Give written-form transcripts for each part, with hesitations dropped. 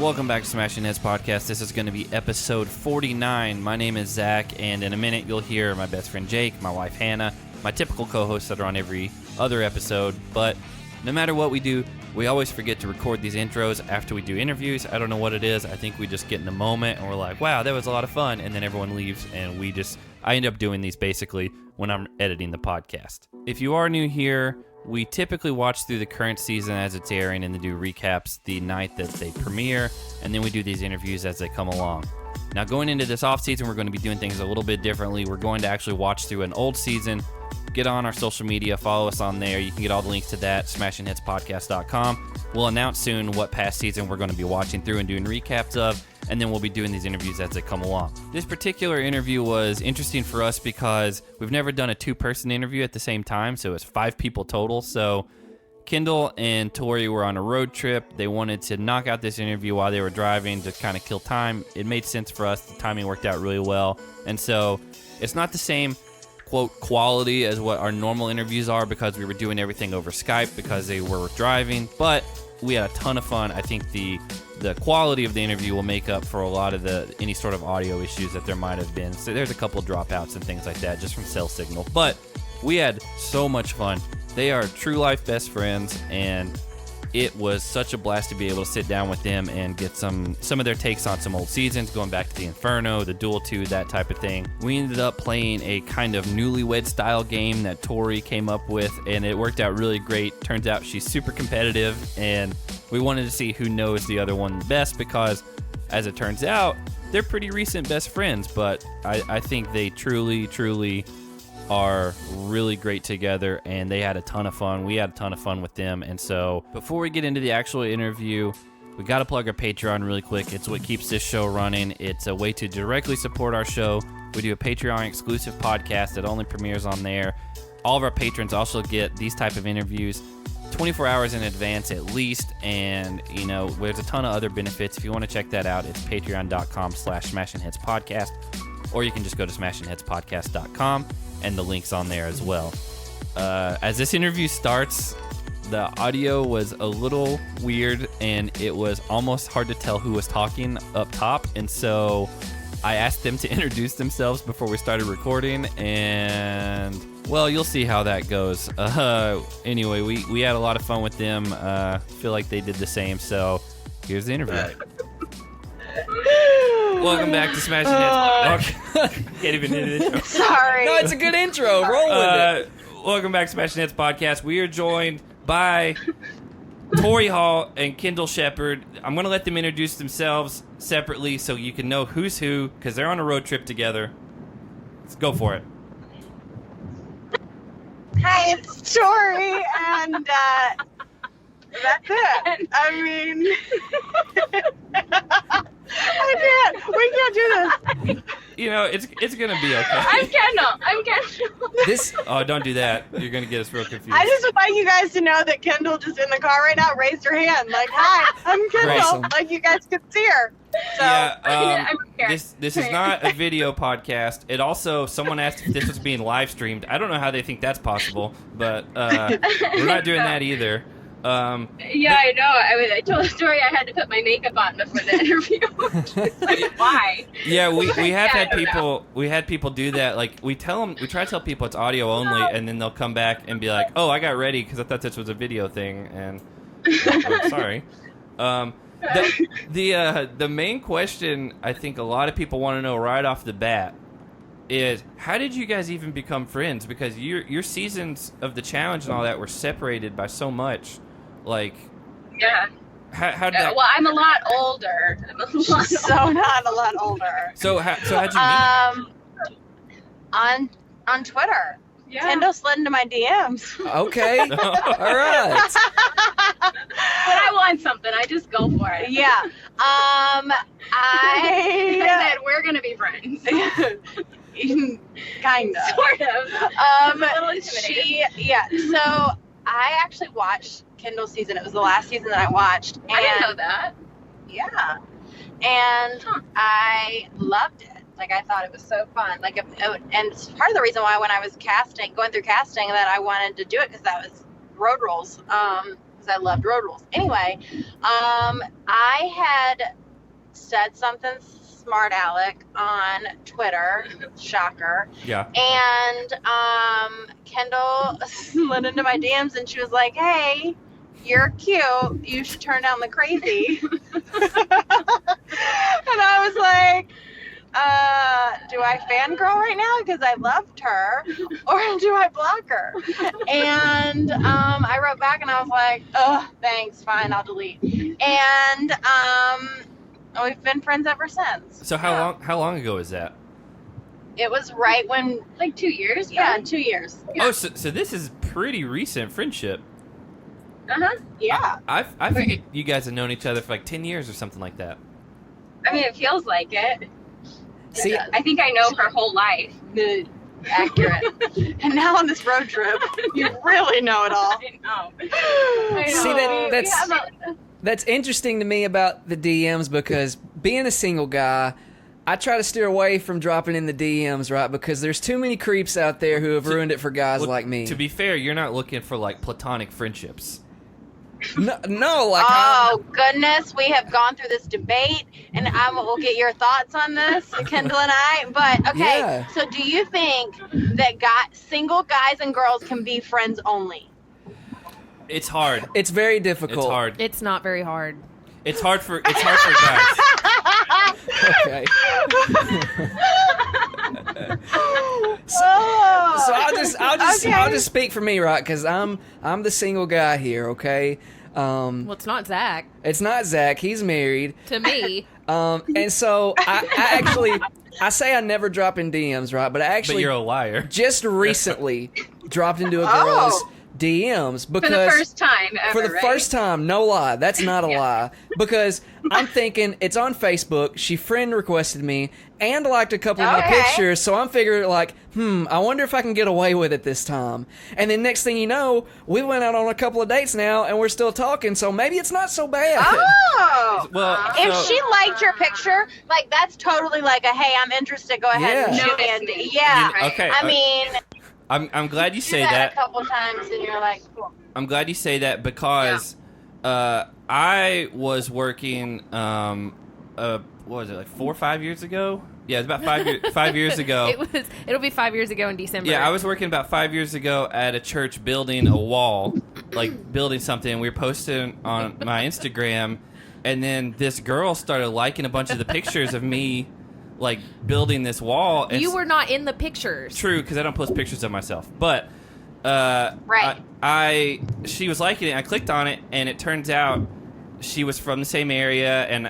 Welcome back to Smashing Heads Podcast. This is going to be episode 49. My name is Zach, and in a minute you'll hear my best friend Jake, my wife Hannah, my typical co-hosts that are on every other episode. But no matter what we do, we always forget to record these intros after we do interviews. I don't know what it is. I think we just get in the moment and we're like, wow, that was a lot of fun. And then everyone leaves, and I end up doing these basically when I'm editing the podcast. If you are new here, we typically watch through the current season as it's airing and then do recaps the night that they premiere, and then we do these interviews as they come along. Now, going into this off season, we're going to be doing things a little bit differently. We're going to actually watch through an old season. Get on our social media, follow us on there. You can get all the links to that, smashingheadspodcast.com. We'll announce soon what past season we're going to be watching through and doing recaps of, and then we'll be doing these interviews as they come along. This particular interview was interesting for us because we've never done a two-person interview at the same time, so it's 5 people total. So Kendal and Tori were on a road trip. They wanted to knock out this interview while they were driving to kind of kill time. It made sense for us. The timing worked out really well. And so it's not the same quote quality as what our normal interviews are because we were doing everything over Skype because they were driving, but we had a ton of fun. I think the quality of the interview will make up for a lot of any sort of audio issues that there might have been. So there's a couple of dropouts and things like that just from cell signal, but we had so much fun. They are true life best friends, and it was such a blast to be able to sit down with them and get some of their takes on some old seasons, going back to the Inferno, the Duel 2, that type of thing. We ended up playing a kind of newlywed style game that Tori came up with, and it worked out really great. Turns out she's super competitive, and we wanted to see who knows the other one the best because, as it turns out, they're pretty recent best friends, but I think they truly are really great together, and they had a ton of fun. We had a ton of fun with them. And so before we get into the actual interview, we got to plug our Patreon really quick. It's what keeps this show running. It's a way to directly support our show. We do a Patreon exclusive podcast that only premieres on there. All of our patrons also get these type of interviews 24 hours in advance at least, and there's a ton of other benefits. If you want to check that out, it's patreon.com/smashingheadspodcast, or you can just go to smashingheadspodcast.com, and the link's on there as well. As this interview starts, the audio was a little weird, and it was almost hard to tell who was talking up top, and so I asked them to introduce themselves before we started recording, and well, you'll see how that goes. Anyway, we had a lot of fun with them. Feel like they did the same, so here's the interview. Welcome back to Smashing Heads. Can't even do the intro. Sorry. No, it's a good intro. Roll with it. Welcome back to Smashing Heads Podcast. We are joined by Tori Hall and Kendal Sheppard. I'm going to let them introduce themselves separately so you can know who's who, because they're on a road trip together. Let's go for it. Hi, it's Tori, and that's it. I mean, we can't do this. It's gonna be okay. I'm Kendal. Oh, don't do that. You're gonna get us real confused. I just would like you guys to know that Kendal just in the car right now raised her hand, like, hi, I'm Kendal. Awesome. Like you guys could see her. So, yeah, this is not a video podcast. It also, someone asked if this was being live streamed. I don't know how they think that's possible, but we're not doing that either. I know. I told Tori I had to put my makeup on before the interview. Like, why? Yeah, we have had people. We had people do that. Like we try to tell people it's audio only, and then they'll come back and be like, "Oh, I got ready because I thought this was a video thing." And sorry. The main question I think a lot of people want to know right off the bat is, how did you guys even become friends? Because your seasons of the challenge and all that were separated by so much. Like, yeah. How did that? Well, I'm a lot older. so not a lot older. So how'd you meet? On Twitter. Yeah. Kendal slid into my DMs. Okay. All right. But I want something. I just go for it. Yeah. I said we're gonna be friends. Kind of. Sort of. A little intimidating. So I actually watched Kendal's season. It was the last season that I watched. And I didn't know that. Yeah. And I loved it. Like, I thought it was so fun. Like, and it's part of the reason why when I was going through casting, that I wanted to do it, because that was road rules. because I loved road rules. Anyway, I had said something smart aleck on Twitter, shocker. Yeah. And Kendal slid into my DMs and she was like, "Hey, you're cute. You should turn down the crazy." And I was like, do I fangirl right now because I loved her, or do I block her? And I wrote back and I was like, "Oh, thanks, fine, I'll delete." And we've been friends ever since. So how long ago is that? It was right when, Like 2 years? yeah, 2 years. Oh, so this is pretty recent friendship. Uh-huh. Yeah. I think you guys have known each other for like 10 years or something like that. I mean, it feels like it. See, I think I know her whole life. Accurate. And now on this road trip, you really know it all. I know. See, that's interesting to me about the DMs, because being a single guy, I try to steer away from dropping in the DMs, right? Because there's too many creeps out there who have ruined it for guys like me. To be fair, you're not looking for like platonic friendships. No, like Oh, goodness. We have gone through this debate, and I will get your thoughts on this, Kendal and I. But, okay, Yeah. so do you think that single guys and girls can be friends only? It's hard. it's very difficult. It's hard. It's not very hard. It's hard for guys. Okay. Oh. So Okay. I'll just speak for me, right? Because I'm the single guy here. Okay. Well, it's not Zach. It's not Zach. He's married. To me, And so I actually I say I never drop in DMs, right? But I But actually you're a liar. just recently dropped into a girl's DMs For because the first time ever, for the right? first time, no lie, that's not a lie. Because I'm thinking it's on Facebook. She friend requested me and liked a couple of my Okay. pictures, so I'm figuring like, I wonder if I can get away with it this time. And then next thing you know, we went out on a couple of dates now, and we're still talking. So maybe it's not so bad. Oh. Well, If so- she liked your picture, like, that's totally like a, hey, I'm interested, go ahead and Yeah. shoot me. Noticing. Yeah. okay. I mean, I'm glad you do say that that. a couple times, and you're like, cool. I'm glad you say that because I was working. What was it, like 4 or 5 years ago? Yeah, it's about 5 years ago. it'll be 5 years ago in December. Yeah, I was working about 5 years ago at a church building a wall, like building something. We were posting on my Instagram, and then this girl started liking a bunch of the pictures of me, like building this wall. And You were not in the pictures. true because I don't post pictures of myself, but Right. she was liking it. I clicked on it, and it turns out she was from the same area, and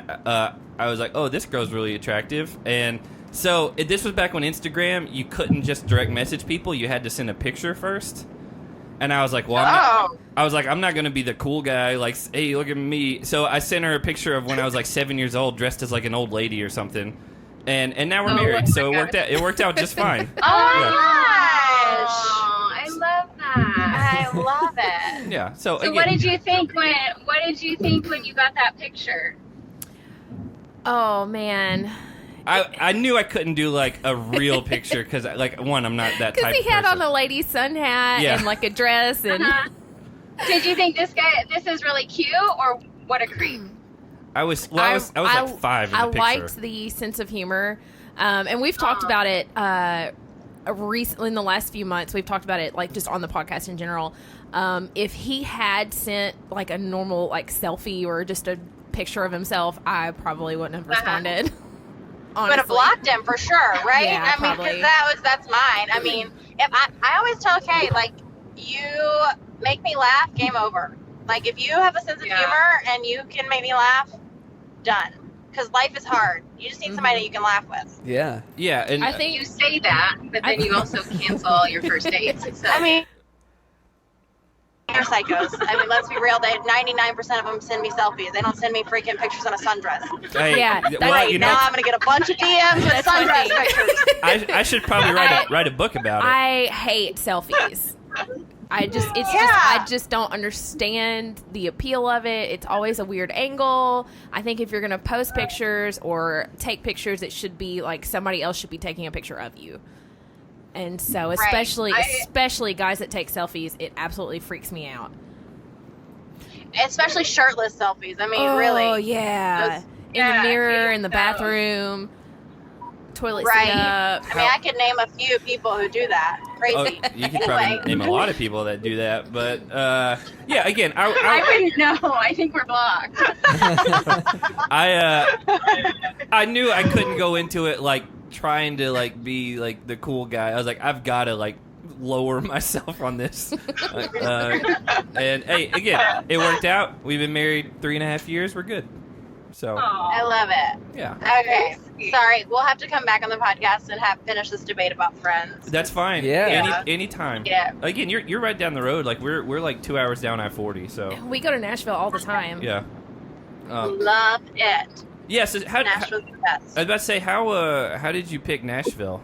I was like, oh, this girl's really attractive. And so this was back when Instagram, you couldn't just direct message people. You had to send a picture first. And I was like, well, I'm not going to be the cool guy, like, hey, look at me. So I sent her a picture of when I was like 7 years old, dressed as like an old lady or something. And now we're married, so it worked out just fine. Oh, my Yeah. gosh. Oh, I love that. I love it. Yeah. So So again, what did you think when you got that picture? Oh man, I knew I couldn't do like a real picture because, like, one, I'm not that type because of he had person. on a lady's sun hat Yeah. and like a dress and. Did you think this is really cute, or what a creep? I was like 5 in the picture. I liked the sense of humor, and we've talked about it recently in the last few months. We've talked about it like just on the podcast in general. If he had sent like a normal like selfie or just a picture of himself, I probably wouldn't have responded. Would have Honestly. blocked him for sure, right? Yeah, I mean, probably. because that's mine. I mean, if I always tell Kay, like, you make me laugh, game over. Like, if you have a sense of humor and you can make me laugh, done. Because life is hard. You just need somebody that you can laugh with. Yeah. Yeah, and I think You say that, but then you also cancel your first dates. So. I mean, they're psychos. I mean, let's be real. 99% of them send me selfies. They don't send me freaking pictures on a sundress. hey, Yeah, well, that's- you know, Now I'm gonna get a bunch of DMs with That's my sundress thing. pictures. I should probably write a book about it. I hate selfies. I just don't understand the appeal of it. It's always a weird angle. I think if you're going to post pictures or take pictures, it should be like somebody else should be taking a picture of you. And so especially guys that take selfies, it absolutely freaks me out. especially shirtless selfies. I mean, Oh, really. yeah. In the mirror, in the bathroom, toilet seat up. I mean, I could name a few people who do that. Crazy. Oh, you could probably name a lot of people that do that, but yeah. Again, I wouldn't know. I think we're blocked. I knew I couldn't go into it like trying to like be like the cool guy. I was like, I've got to like lower myself on this. And hey, again, it worked out. We've been married 3.5 years. We're good. So I love it. yeah. Okay. Sorry, we'll have to come back on the podcast and finish this debate about Friends. That's fine. Yeah. Anytime. Yeah. Again, you're right down the road. Like we're like 2 hours down I-40. So We go to Nashville all the time. yeah. Love it. Yeah. So Nashville's the best. I was about to say how did you pick Nashville?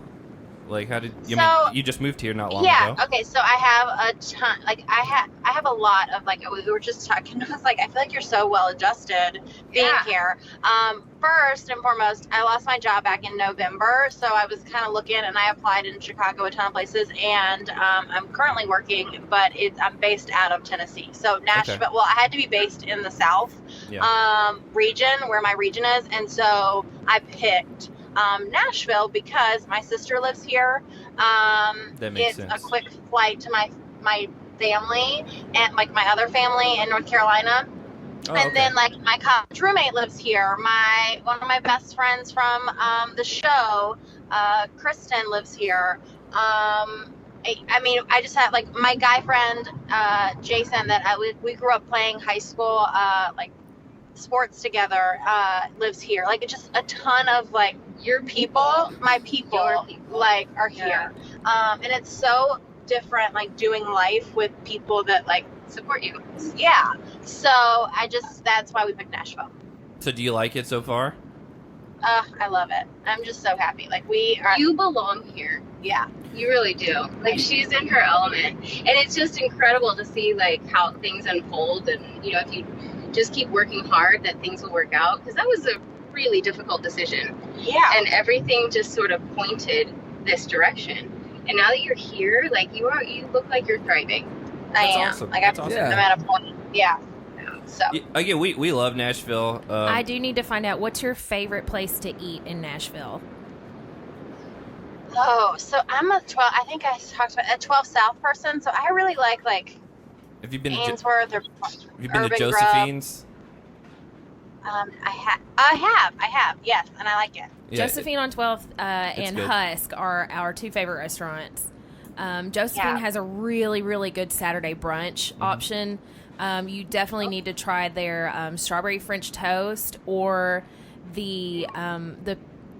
Like how did you? So- you just moved here not long Yeah. ago. Okay. So I have a ton. Like I have a lot of like we were just talking. I was like, I feel like you're so well adjusted being here. First and foremost, I lost my job back in November, so I was kind of looking, and I applied in Chicago a ton of places, and I'm currently working, but I'm based out of Tennessee. So Nashville. Okay. Well, I had to be based in the South region where my region is, and so I picked Nashville because my sister lives here. That makes it's sense. a quick flight to my family and like my other family in North Carolina. Oh, And okay. then like my college roommate lives here. One of my best friends from the show, Kristen, lives here. I mean, I just had like my guy friend, Jason, that we grew up playing high school like sports together, lives here. Like it's just a ton of like my people like are here. And it's so different like doing life with people that like support you. Yeah. So that's why we picked Nashville. So do you like it so far? I love it. I'm just so happy. Like we are. You belong here. Yeah. You really do. Like she's in her element, and it's just incredible to see like how things unfold, and you know if you just keep working hard, that things will work out. Because that was a really difficult decision. Yeah. And everything just sort of pointed this direction. And now that you're here, like you look like you're thriving. I That's am. awesome. Like That's I'm awesome. at a point. Yeah. So. Yeah, again, we love Nashville. I do need to find out what's your favorite place to eat in Nashville. Oh, so I'm a 12. I think I talked about a 12 South person. So I really like have you been Ainsworth or have you been to Urban Josephine's? I have. Yes, and I like it. Yeah, Josephine on 12th and good. Husk are our two favorite restaurants. Josephine has a really, really good Saturday brunch option. You definitely need to try their strawberry French toast or the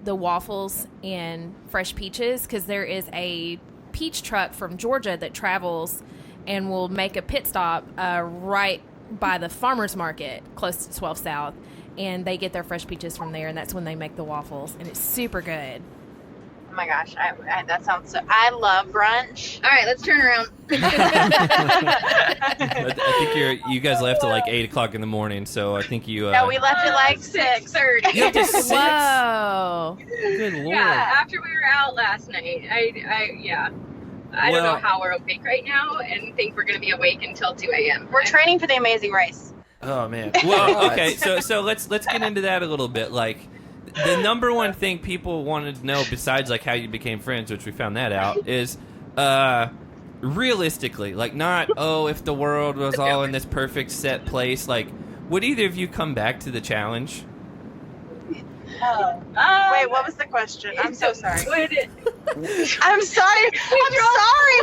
waffles and fresh peaches, because there is a peach truck from Georgia that travels and will make a pit stop right by the farmers market close to 12 South, and they get their fresh peaches from there, and that's when they make the waffles, and it's super good. Oh my gosh, I that sounds so. I love brunch. All right, let's turn around. I think you guys left at like 8 o'clock in the morning, so I think you. No, we left at like 6:30. You left at 6? Whoa. Good lord. Yeah, after we were out last night, I don't know how we're awake right now, and think we're gonna be awake until 2 a.m. We're training for the Amazing Race. Oh man. Well, okay. So let's get into that a little bit. Like, the number one thing people wanted to know, besides like how you became friends, which we found that out, is realistically, like not if the world was all in this perfect set place. Like, would either of you come back to the challenge? Wait, what was the question? I'm so sorry. I'm sorry.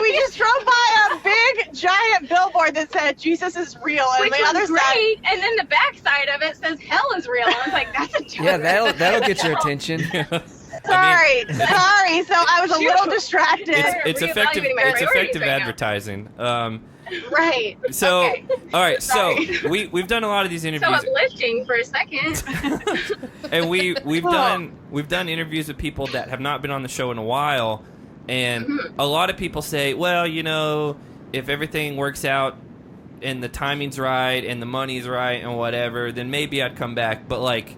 We just drove by a big giant billboard that said Jesus is real, and Which the was other great, side. and then the back side of it says hell is real. I was like, that's a joke. Yeah, that'll get your attention. Sorry. So I was a little distracted. It's effective. Reevaluating my It's priorities effective right now. advertising. Right. So, Okay. all right. Sorry. So we've done a lot of these So interviews. uplifting for a second. And we've done interviews with people that have not been on the show in a while, and a lot of people say, well, you know, if everything works out and the timing's right and the money's right and whatever, then maybe I'd come back. But like,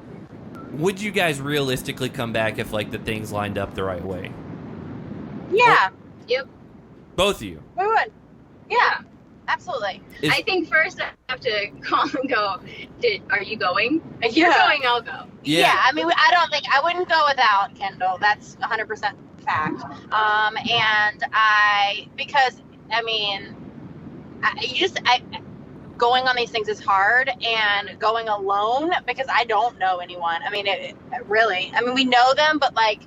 would you guys realistically come back if like the things lined up the right way? Yeah, Both of you. we would. Yeah. absolutely. I think first I have to call and go, are you going? If you're Yeah. going, I'll go. Yeah. I mean, I wouldn't go without Kendall. That's 100% fact. Because I mean, going on these things is hard, and going alone because I don't know anyone. I mean, really. I mean, we know them, but like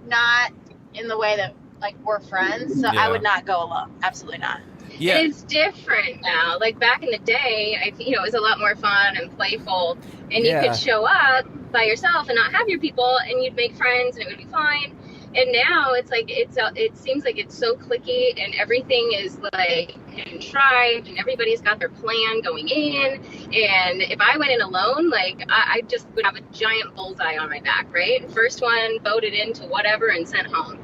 not in the way that like we're friends. So I would not go alone. Absolutely not. Yeah. And it's different now. Like back in the day, it was a lot more fun and playful, and you could show up by yourself and not have your people, and you'd make friends, and it would be fine. And now it's like it seems like it's so cliquey, and everything is like contrived, and everybody's got their plan going in. And if I went in alone, like I just would have a giant bullseye on my back, right? First one voted into whatever and sent home.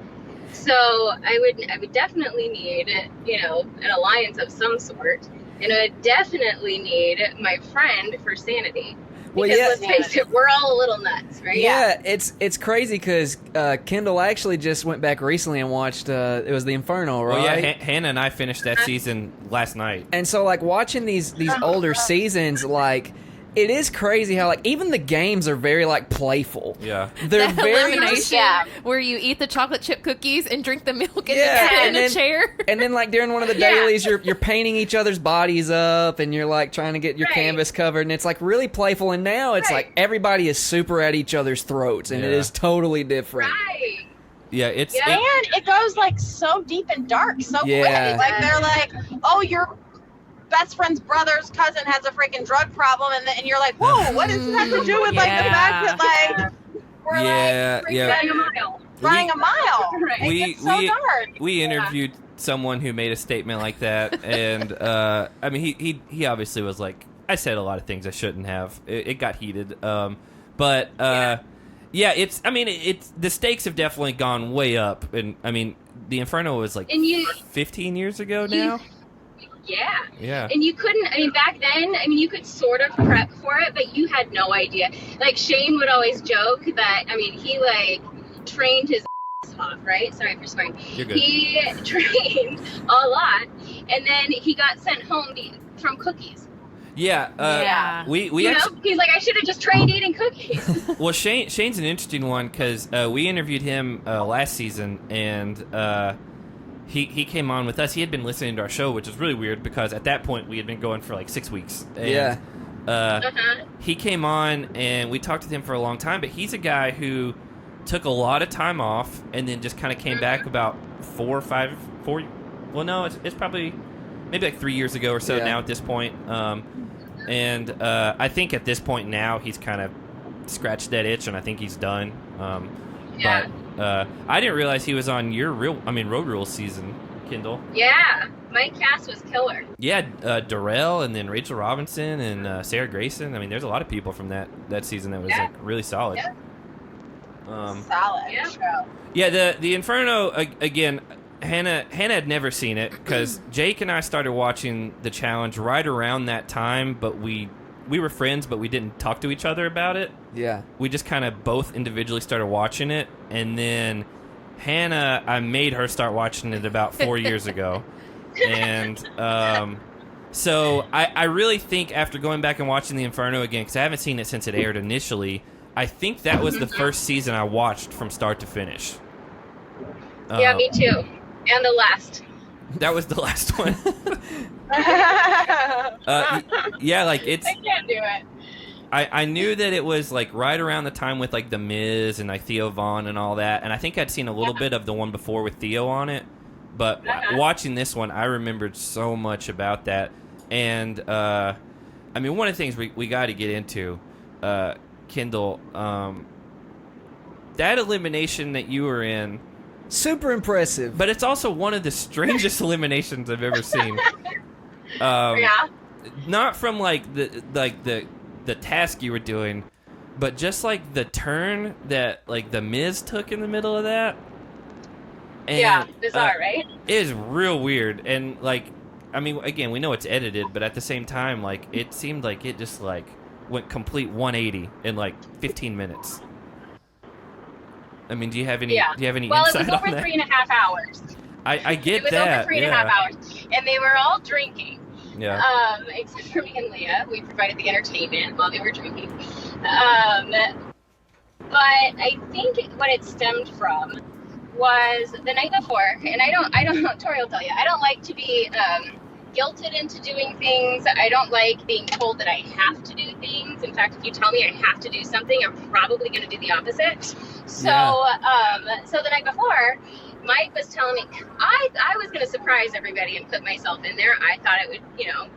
So I would definitely need, an alliance of some sort, and I would definitely need my friend for sanity. Because let's face it, we're all a little nuts, right? Yeah, it's crazy because Kendall actually just went back recently and watched, it was the Inferno, right? Well, yeah, Hannah and I finished that season last night. And so, like, watching these older seasons, like, it is crazy how, like, even the games are very, like, playful. Yeah. They're That very... elimination where you eat the chocolate chip cookies and drink the milk and Yeah, in a chair. And then, like, during one of the dailies, you're painting each other's bodies up, and you're, like, trying to get your canvas covered, and it's, like, really playful. And now it's, like, everybody is super at each other's throats, and it is totally different. Right. Yeah, and it goes, like, so deep and dark so quick. Like, they're like, oh, your best friend's brother's cousin has a freaking drug problem, and you're like, whoa, what does that have to do with, like, the fact that, like, we're, running a mile. Right. It's so dark. We interviewed someone who made a statement like that, and, I mean, he obviously was like, I said a lot of things I shouldn't have. It got heated. It's the stakes have definitely gone way up, and, I mean, the Inferno was, like, 15 years ago now? Yeah. And you couldn't, back then, you could sort of prep for it, but you had no idea. Like, Shane would always joke that, he, like, trained his ass off, right? Sorry for swearing. You're good. He trained a lot, and then he got sent home from cookies. Yeah. We actually, he's like, I should have just trained eating cookies. Well, Shane's an interesting one, because we interviewed him last season, and He came on with us. He had been listening to our show, which is really weird because at that point we had been going for like 6 weeks. And, he came on and we talked with him for a long time, but he's a guy who took a lot of time off and then just kind of came back about 4 or 5. It's probably maybe like 3 years ago or so now at this point. I think at this point now he's kind of scratched that itch and I think he's done. But I didn't realize he was on your Road Rules season, Kendall. Yeah, my cast was killer. Yeah, Darrell and then Rachel Robinson and Sarah Grayson. There's a lot of people from that season that was like really solid. Yeah. Solid show. Yeah, the Inferno again. Hannah had never seen it because Jake and I started watching the challenge right around that time, but we were friends, but we didn't talk to each other about it. Yeah. We just kind of both individually started watching it, and then Hannah, I made her start watching it about 4 years ago. And so I really think after going back and watching The Inferno again, because I haven't seen it since it aired initially, I think that was the first season I watched from start to finish. Yeah, me too. And the last. That was the last one. Like it's... I can't do it. I knew that it was like right around the time with like The Miz and like Theo Vaughn and all that, and I think I'd seen a little bit of the one before with Theo on it, but watching this one, I remembered so much about that. And one of the things we got to get into, Kendall, that elimination that you were in, super impressive, but it's also one of the strangest eliminations I've ever seen. Not from like the task you were doing, but just like the turn that like the Miz took in the middle of that. And, bizarre, right? It is real weird, and like, again, we know it's edited, but at the same time, like, it seemed like it just like went complete 180 in like 15 minutes. Do you have any? Yeah. Do you have any well, insight it was over on that? 3.5 hours. I get it was that. over 3.5 hours, and they were all drinking. Except for me and Leah. We provided the entertainment while they were drinking. But I think what it stemmed from was the night before, and I don't know, Tori will tell you, I don't like to be guilted into doing things. I don't like being told that I have to do things. In fact, if you tell me I have to do something, I'm probably going to do the opposite. So, so the night before, Mike was telling me, I was going to surprise everybody and put myself in there. I thought it would,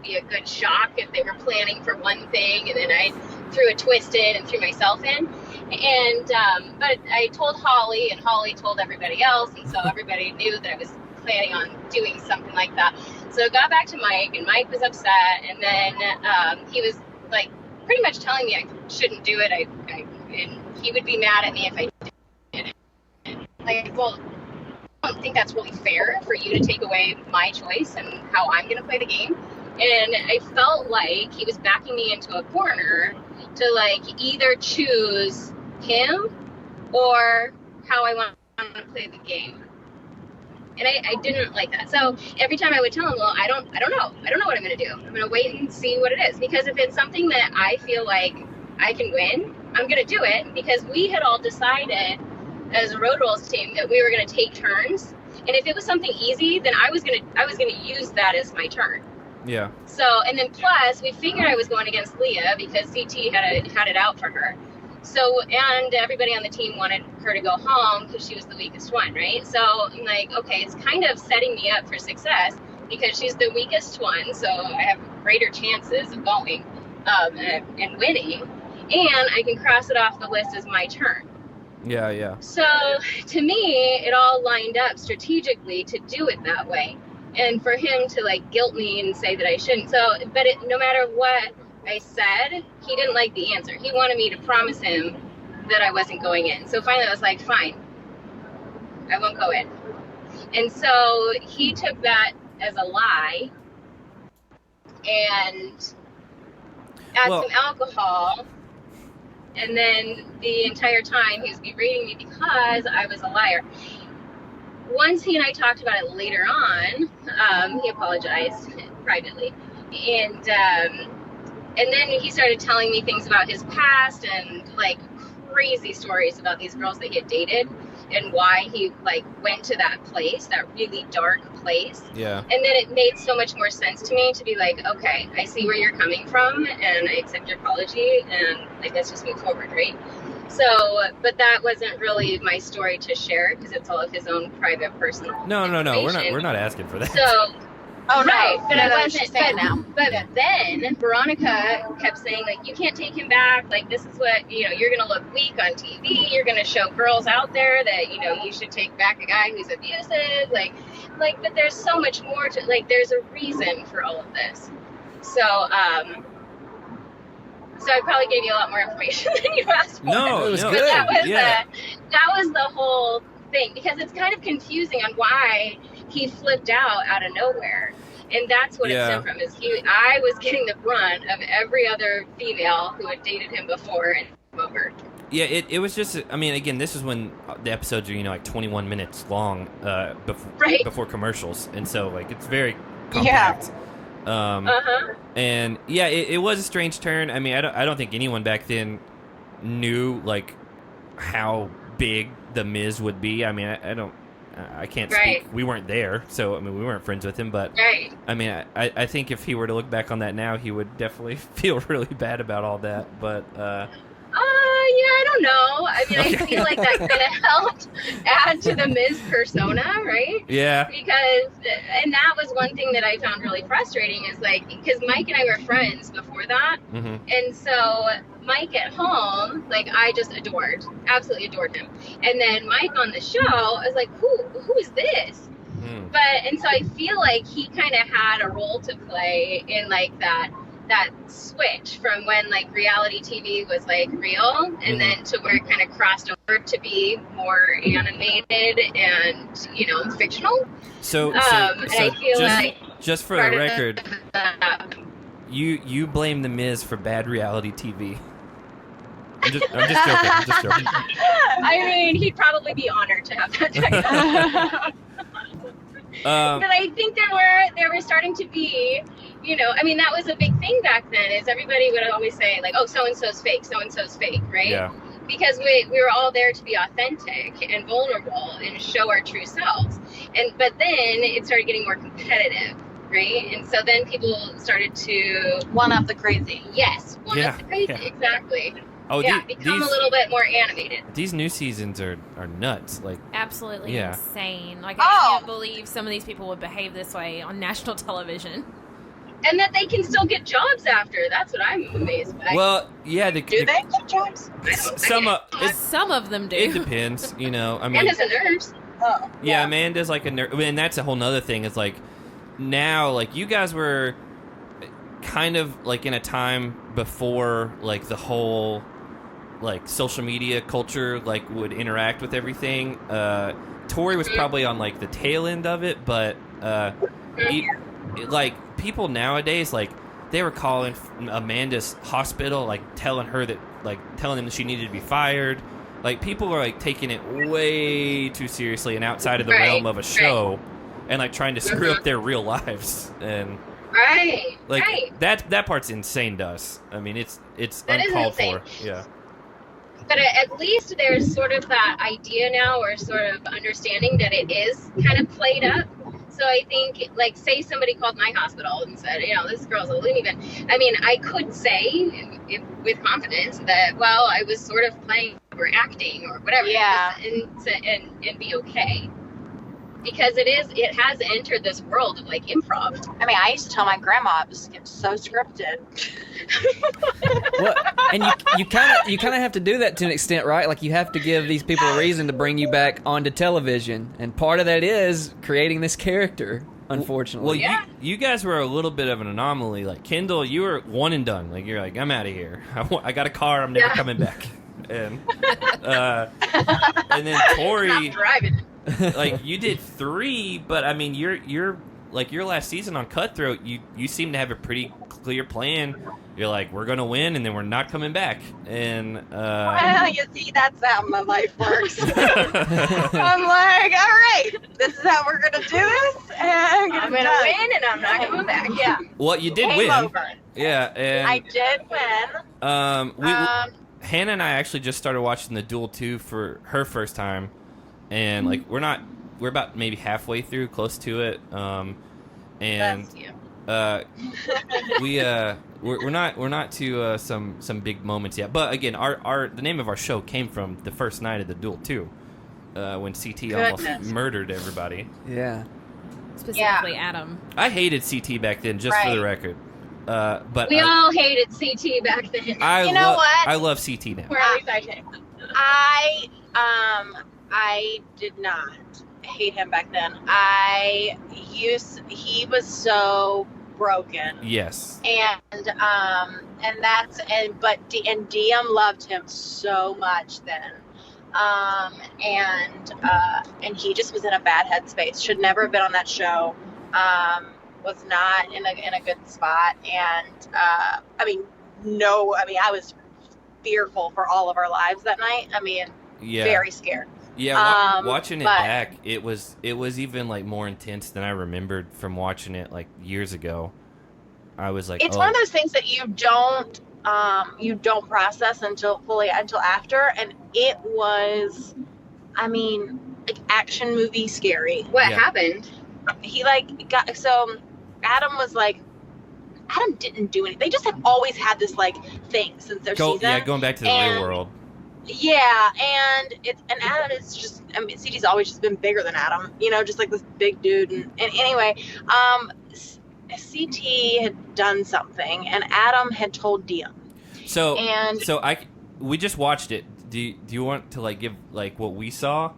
be a good shock if they were planning for one thing, and then I threw a twist in and threw myself in. And, but I told Holeigh, and Holeigh told everybody else, and so everybody knew that I was planning on doing something like that. So I got back to Mike, and Mike was upset, and then he was, like, pretty much telling me I shouldn't do it, and he would be mad at me if I did it. Like, well, I don't think that's really fair for you to take away my choice and how I'm going to play the game. And I felt like he was backing me into a corner to, like, either choose him or how I want to play the game. And I didn't like that. So every time I would tell him, well, I don't know. I don't know what I'm going to do. I'm going to wait and see what it is. Because if it's something that I feel like I can win, I'm going to do it. Because we had all decided as a road rules team that we were going to take turns. And if it was something easy, then I was going to use that as my turn. Yeah. So, and then plus, we figured I was going against Leah because CT had it out for her. So, and everybody on the team wanted her to go home because she was the weakest one, right? So I'm like, okay, it's kind of setting me up for success because she's the weakest one, so I have greater chances of going and winning, and I can cross it off the list as my turn. Yeah. So to me, it all lined up strategically to do it that way, and for him to like guilt me and say that I shouldn't. So, but no matter what I said, he didn't like the answer. He wanted me to promise him that I wasn't going in. So finally I was like, fine, I won't go in. And so he took that as a lie and add some alcohol. And then the entire time he was berating me because I was a liar. Once he and I talked about it later on, he apologized privately. And then he started telling me things about his past and like crazy stories about these girls that he had dated and why he like went to that place, that really dark place. Yeah. And then it made so much more sense to me to be like, okay, I see where you're coming from and I accept your apology and like let's just move forward, right? So, but that wasn't really my story to share because it's all of his own private personal. No. We're not asking for that. So. Oh, no. Right, but I I wasn't. But then Veronica kept saying, like, you can't take him back. Like, this is what, you're going to look weak on TV. You're going to show girls out there that, you should take back a guy who's abusive. Like, but there's so much more to, like, there's a reason for all of this. So, so I probably gave you a lot more information than you asked for. No, it was good. That was the whole thing because it's kind of confusing on why he flipped out of nowhere, and that's what it stemmed from. I was getting the brunt of every other female who had dated him before and over. Yeah, it was just. I mean, again, this is when the episodes are like 21 minutes long before commercials, and so like it's very compact. Yeah. And yeah, it was a strange turn. I mean, I don't think anyone back then knew like how big the Miz would be. I mean, I can't speak. We weren't there, so I mean, we weren't friends with him. But I mean, I think if he were to look back on that now, he would definitely feel really bad about all that. But yeah, I don't know. I mean, I feel like that could have helped add to the Miz persona, right? Yeah. Because, and that was one thing that I found really frustrating is like, because Mike and I were friends before that, and so Mike at home, like I just absolutely adored him. And then Mike on the show, I was like, who is this? But, and so I feel like he kind of had a role to play in like that switch from when like reality TV was like real and then to where it kind of crossed over to be more animated and, fictional. So and I feel just for the record, you blame the Miz for bad reality TV. I'm just joking. I mean, he'd probably be honored to have that title. But I think there were starting to be, I mean, that was a big thing back then. Is everybody would always say like, oh, so and so's fake, right? Yeah. Because we were all there to be authentic and vulnerable and show our true selves. But then it started getting more competitive, right? And so then people started to one up the crazy. Yes, one up the crazy, exactly. Oh, yeah, become a little bit more animated. These new seasons are nuts. Like absolutely insane. Like I can't believe some of these people would behave this way on national television. And that they can still get jobs after. That's what I'm amazed by. Well, yeah. Do they get jobs? Some of them do. It depends, I mean. Amanda's a nurse. Oh. Yeah, Amanda's like a nurse. I mean, and that's a whole nother thing. It's like, now, like, you guys were kind of, like, in a time before, like, the whole, like, social media culture, like, would interact with everything. Tori was probably on, like, the tail end of it, but, like, people nowadays, like, they were calling Amanda's hospital, like, telling them that she needed to be fired. Like, people are, like, taking it way too seriously and outside of the realm of a show and, like, trying to screw up their real lives. And, like, that part's insane to us. I mean, it's uncalled for. Yeah. But at least there's sort of that idea now, or sort of understanding that it is kind of played up. So I think, like, say somebody called my hospital and said, this girl's a loony bin. I mean, I could say with confidence that, well, I was sort of playing or acting or whatever. Yeah. And be okay. Because it has entered this world of, like, improv. I mean, I used to tell my grandma it was so scripted. Well, and you kind of have to do that to an extent, right? Like, you have to give these people a reason to bring you back onto television, and part of that is creating this character. Unfortunately, well, you guys were a little bit of an anomaly. Like, Kendal, you were one and done. Like, you're like, I'm out of here. I got a car. I'm never coming back. And then Tori, driving. Like, you did 3, but I mean, you're like, your last season on Cutthroat, you seem to have a pretty clear plan. You're like, we're gonna win, and then we're not coming back. And well, you see, that's how my life works. I'm like, all right, this is how we're gonna do this, and I'm gonna win, and I'm not coming back. Yeah. Well, you did Game win. Over. Yeah, and I did win. Hannah and I actually just started watching the Duel 2 for her first time, and like, we're about maybe halfway through, close to it. And we're not to some big moments yet. But again, the name of our show came from the first night of the Duel 2, when CT almost murdered everybody. Yeah. Specifically Adam. I hated CT back then, just for the record. But we all hated CT back then. You know what? I love CT now. I did not hate him back then. He was so broken. Yes. And DM loved him so much then. And he just was in a bad headspace. Should never have been on that show. Was not in a good spot. And I was fearful for all of our lives that night. I mean, very scared. Yeah, watching it back, it was even, like, more intense than I remembered from watching it, like, years ago. I was like, it's one of those things that you don't process until after, and it was, I mean, like, action movie scary. What happened? He, like, Adam was like, Adam didn't do anything. They just have always had this, like, thing since their season. Yeah, going back to the real world. Yeah, and Adam is just, I mean, CT's always just been bigger than Adam, just like this big dude. And anyway, CT had done something, and Adam had told DM. We just watched it. Do you want to, like, give, like, what we saw?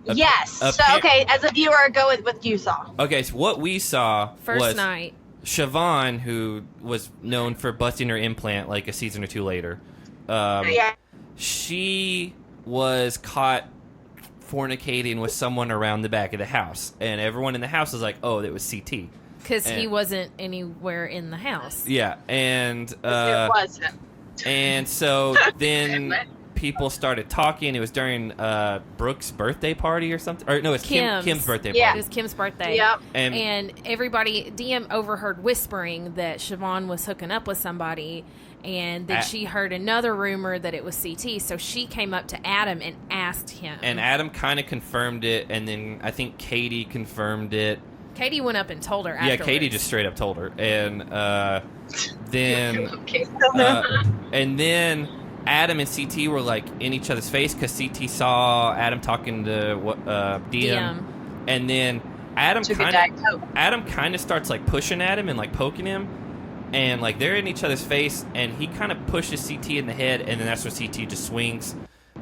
Yes. Okay, as a viewer, go with what you saw. Okay, so what we saw first night. Siobhan, who was known for busting her implant like a season or 2 later. She was caught fornicating with someone around the back of the house, and everyone in the house was like, "Oh, that was CT," because he wasn't anywhere in the house. Yeah, and it wasn't. And so then people started talking. It was during Brooke's birthday party or something. Or no, it's Kim's birthday Yeah. party. It was Kim's birthday. Yep. And everybody, DM overheard whispering that Siobhan was hooking up with somebody, and then she heard another rumor that it was CT. So she came up to Adam and asked him. And Adam kind of confirmed it, and then I think Katie confirmed it. Katie went up and told her afterwards. Yeah, Katie just straight up told her. And then Okay. and then Adam and CT were like in each other's face because CT saw Adam talking to DM. And then Adam kind of starts like pushing at him and like poking him, and like they're in each other's face, and he kind of pushes CT in the head, and then that's when CT just swings,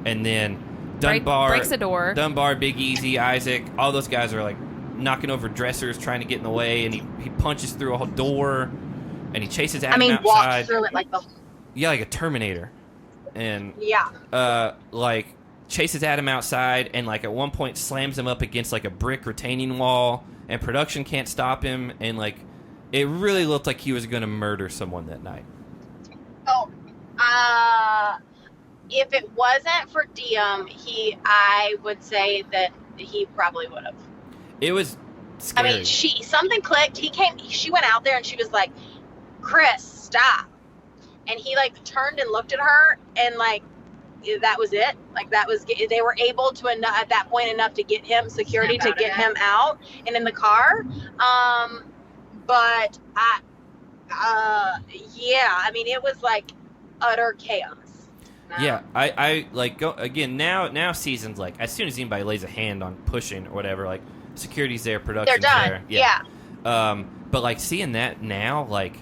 and then Dunbar breaks the door. Dunbar, Big Easy, Isaac, all those guys are like knocking over dressers, trying to get in the way, and he punches through a whole door, and he chases Adam outside. Walks through it like like a Terminator, and yeah. like chases Adam outside, and like at one point slams him up against like a brick retaining wall, and production can't stop him, and like it really looked like he was going to murder someone that night. Oh, if it wasn't for DM, I would say that he probably would have. It was scary. I mean, something clicked. She went out there and she was like, "Chris, stop!" And he like turned and looked at her, and like that was it. Like they were able to at that point enough to get him security to get him out and in the car. But I mean, it was like utter chaos. Yeah, I like go again now. Seasons like as soon as anybody lays a hand on pushing or whatever, like security's there, production's They're done. there. Yeah. But like seeing that now, like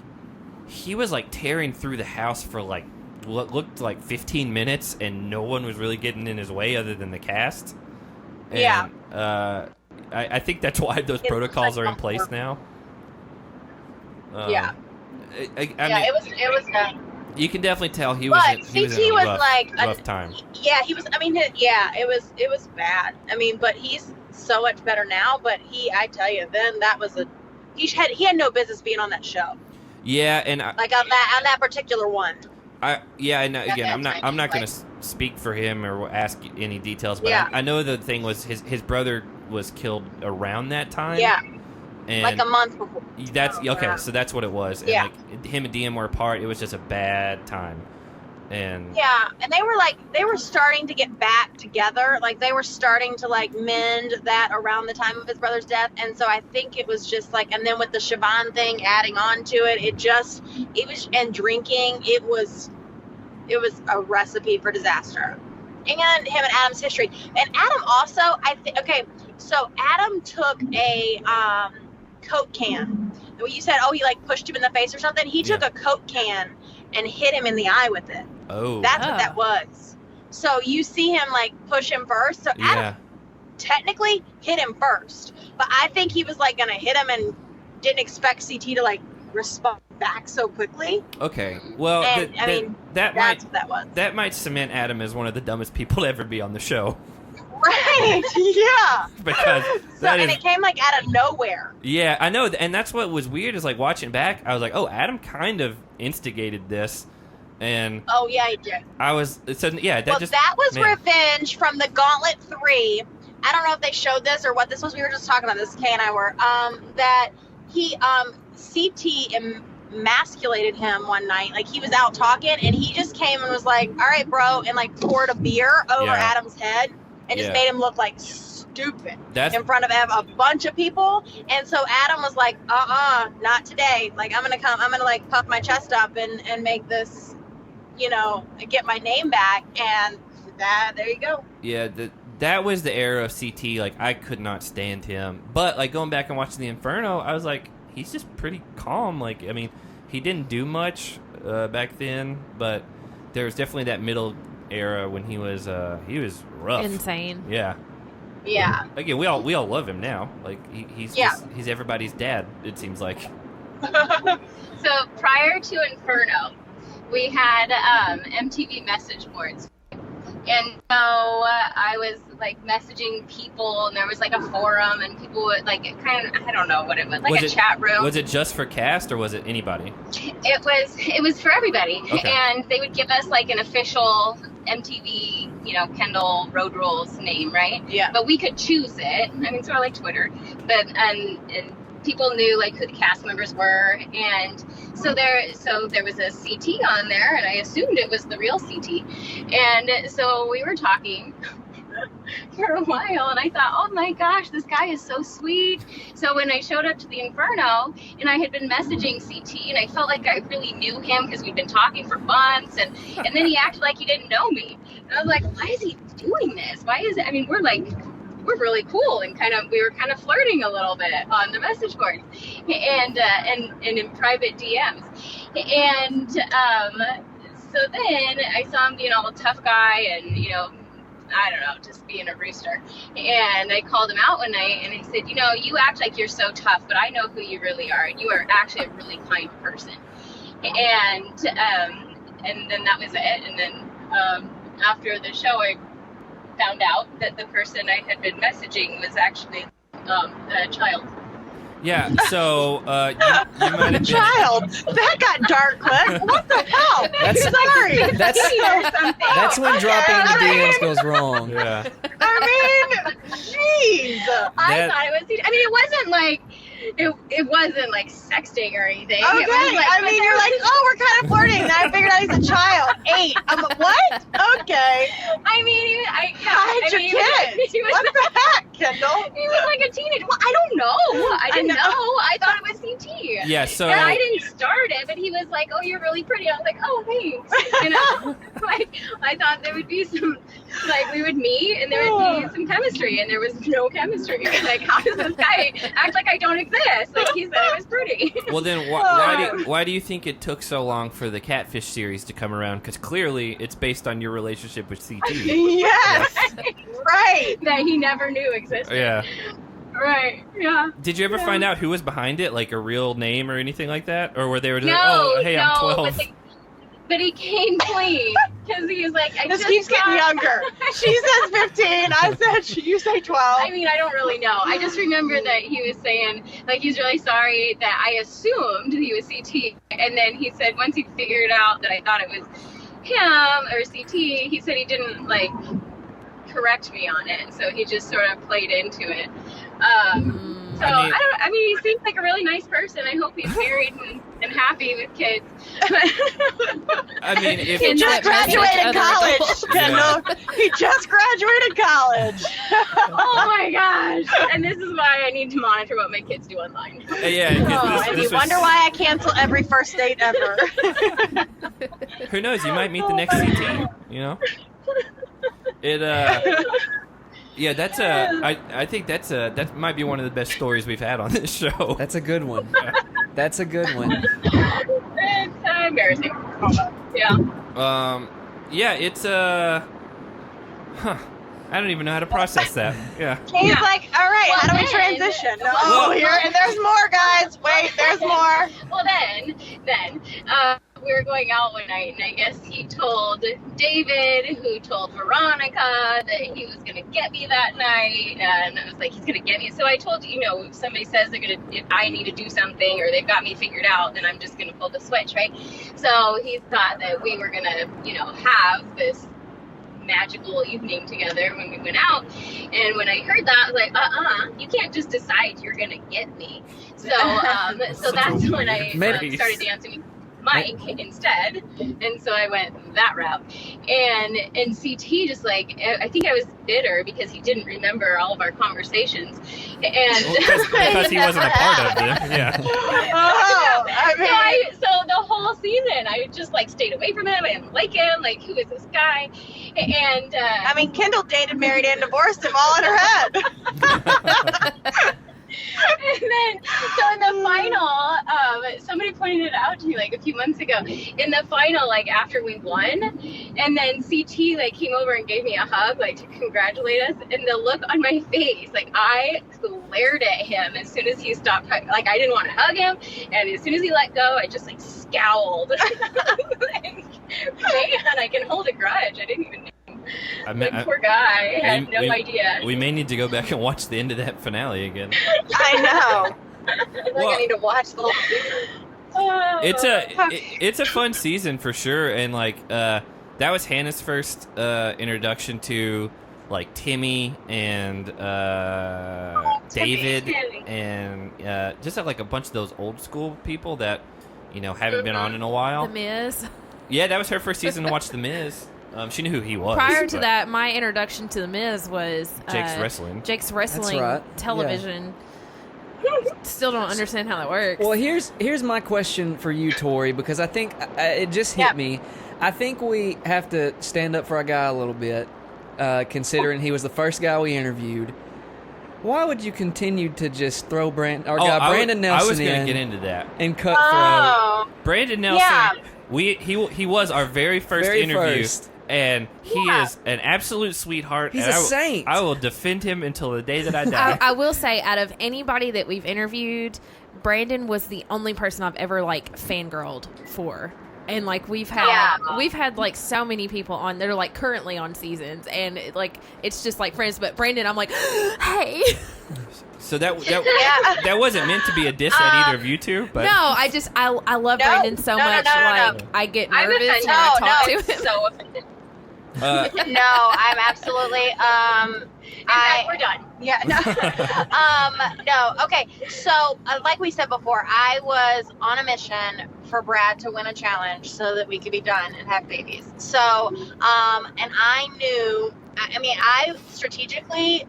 he was like tearing through the house for like what looked like 15 minutes, and no one was really getting in his way other than the cast. And, yeah. I think that's why those protocols are in place now. Yeah. I mean, it was. You can definitely tell he was in a rough time. Yeah, he was. I mean, it was bad. I mean, but he's so much better now. But I tell you, then that was he had no business being on that show. Yeah, and like on that particular one. And again, I'm not going to speak for him or ask any details, but I know the thing was his brother was killed around that time. Yeah. And like a month before. That's okay. So that's what it was. And like him and DM were apart. It was just a bad time. And and they were starting to get back together. Like they were starting to like mend that around the time of his brother's death. And so I think it was just like, and then with the Siobhan thing adding on to it, and drinking, it was a recipe for disaster. And him and Adam's history. And Adam also, so Adam took a Coke can. You said, he like pushed him in the face or something. He took a Coke can and hit him in the eye with it. Oh. That's what that was. So you see him like push him first. So Adam technically hit him first. But I think he was like going to hit him and didn't expect CT to like respond back so quickly. Okay. Well, that's what that was. That might cement Adam as one of the dumbest people to ever be on the show. Right. Yeah. Because it came like out of nowhere. Yeah, I know, and that's what was weird is like watching back. I was like, oh, Adam kind of instigated this, and he did. I was that was revenge from the Gauntlet 3. I don't know if they showed this or what this was. We were just talking about this. Kay and I were that he CT emasculated him one night. Like he was out talking, and he just came and was like, "All right, bro," and like poured a beer over Adam's head. And just made him look like stupid in front of a bunch of people. And so Adam was like, not today. Like, I'm going to like puff my chest up and make this, get my name back. And there you go. Yeah, that was the era of CT. Like, I could not stand him. But, like, going back and watching the Inferno, I was like, he's just pretty calm. Like, I mean, he didn't do much back then, but there was definitely that middle era when he was rough, insane. Yeah. Again, we all love him now. Like he's everybody's dad. It seems like. So prior to Inferno, we had MTV message boards, and so I was like messaging people, and there was like a forum, and people would like kind of, I don't know what it was, like a chat room. Was it just for cast or was it anybody? It was for everybody, and they would give us like an official MTV, Kendal Road Rules name, right? Yeah. But we could choose it. I mean, sort of like Twitter, but and people knew like who the cast members were, and so there was a CT on there, and I assumed it was the real CT, and so we were talking for a while, and I thought, oh my gosh, this guy is so sweet. So when I showed up to the Inferno, and I had been messaging CT, and I felt like I really knew him because we'd been talking for months, and then he acted like he didn't know me, and I was like, why is he doing this? Why is it? I mean, we're really cool, and we were kind of flirting a little bit on the message board, and in private DMs, and so then I saw him being all a tough guy, and I don't know, just being a rooster. And I called him out one night, and I said, you act like you're so tough, but I know who you really are, and you are actually a really kind person. And then that was it. And then after the show, I found out that the person I had been messaging was actually a child. Yeah, so you might have been... Child, that got dark quick. What the hell? That's when dropping in the DMs goes wrong. Yeah. I mean, jeez. I thought it was. I mean, it wasn't like it wasn't like sexting or anything. Okay, It was like, you're like, oh, we're kind of flirting. Then I figured out he's a child. 8. I'm like, what? Okay. I mean, Hide your kids. What the heck, Kendall? He was like a teenager. Well, I don't know. I didn't know. I thought it was CT. Yeah, so... And I didn't start it, but he was like, oh, you're really pretty. I was like, oh, thanks. Like, I thought there would be some, like, we would meet, and there would be some chemistry, and there was no chemistry. Like, how does this guy act like I don't exist? Like, he said I was pretty. Well, then why do you think it took so long for the Catfish series to come around? Because clearly it's based on your relationship with CT. Yes. Right. That he never knew existed. Yeah. Right, yeah. Did you ever find out who was behind it, like a real name or anything like that? Or were they just no, like, oh, hey, I'm 12? But he came clean, because he was like, This keeps getting younger. She says 15, you say 12. I mean, I don't really know. I just remember that he was saying, like, he's really sorry that I assumed he was CT. And then he said once he figured out that I thought it was him or CT, he said he didn't, like, correct me on it. So he just sort of played into it. I mean, he seems like a really nice person. I hope he's married and happy with kids. I mean, if he just graduated college, Kendall. He just graduated college. Oh my gosh! And this is why I need to monitor what my kids do online. And you wonder why I cancel every first date ever. Who knows? You might meet the next CT. Yeah, that's I think that might be one of the best stories we've had on this show. That's a good one. That's a good one. It's embarrassing. Yeah. Yeah, it's I don't even know how to process that. Yeah. He's like, all right, how do we transition? There's more, guys. Wait, there's more. Well, then, we were going out one night, and I guess he told David, who told Veronica, that he was going to get me that night, and I was like, he's going to get me. So I told if somebody says if I need to do something, or they've got me figured out, then I'm just going to pull the switch, right? So he thought that we were going to, have this magical evening together when we went out. And when I heard that, I was like, you can't just decide you're going to get me. So so that's when I started dancing with Mike instead, and so I went that route. And CT just like, I think I was bitter because he didn't remember all of our conversations, and because he wasn't a part of them. Yeah. So the whole season I just like stayed away from him. I didn't like him. Like, who is this guy? And Kendall dated, married, and divorced him all in her head. And then, so in the final, somebody pointed it out to me like a few months ago. In the final, like after we won, and then CT like came over and gave me a hug, like to congratulate us. And the look on my face, like I glared at him as soon as he stopped. Like I didn't want to hug him, and as soon as he let go, I just like scowled. Like, man, I can hold a grudge. I didn't even know. Poor guy. I had no idea. We may need to go back and watch the end of that finale again. I know. I need to watch the whole season. It's a fun season for sure, and like that was Hannah's first introduction to like Timmy and David and just like a bunch of those old school people that haven't been on in a while. The Miz. Yeah, that was her first season to watch The Miz. She knew who he was. Prior to that, my introduction to The Miz was Jake's Wrestling. Jake's Wrestling That's right. television. Still don't understand how that works. Well, here's my question for you, Tori, because I think it just hit me. I think we have to stand up for our guy a little bit, considering he was the first guy we interviewed. Why would you continue to just throw Brandon Nelson I was in? going to get into that. And cut throw. Brandon Nelson. Yeah. He was our very first interview. And he is an absolute sweetheart. He's a saint. I will defend him until the day that I die. I will say, out of anybody that we've interviewed, Brandon was the only person I've ever like fangirled for. And like we've had like so many people on that are like currently on seasons, and it's just like friends. But Brandon, I'm like, hey. So that wasn't meant to be a diss at either of you two, but no, I love Brandon so much. I get nervous when I talk to him. So offended. No, I'm absolutely. We're done. Yeah. No. No. Okay. So, like we said before, I was on a mission for Brad to win a challenge so that we could be done and have babies. So, and I knew. I mean, I strategically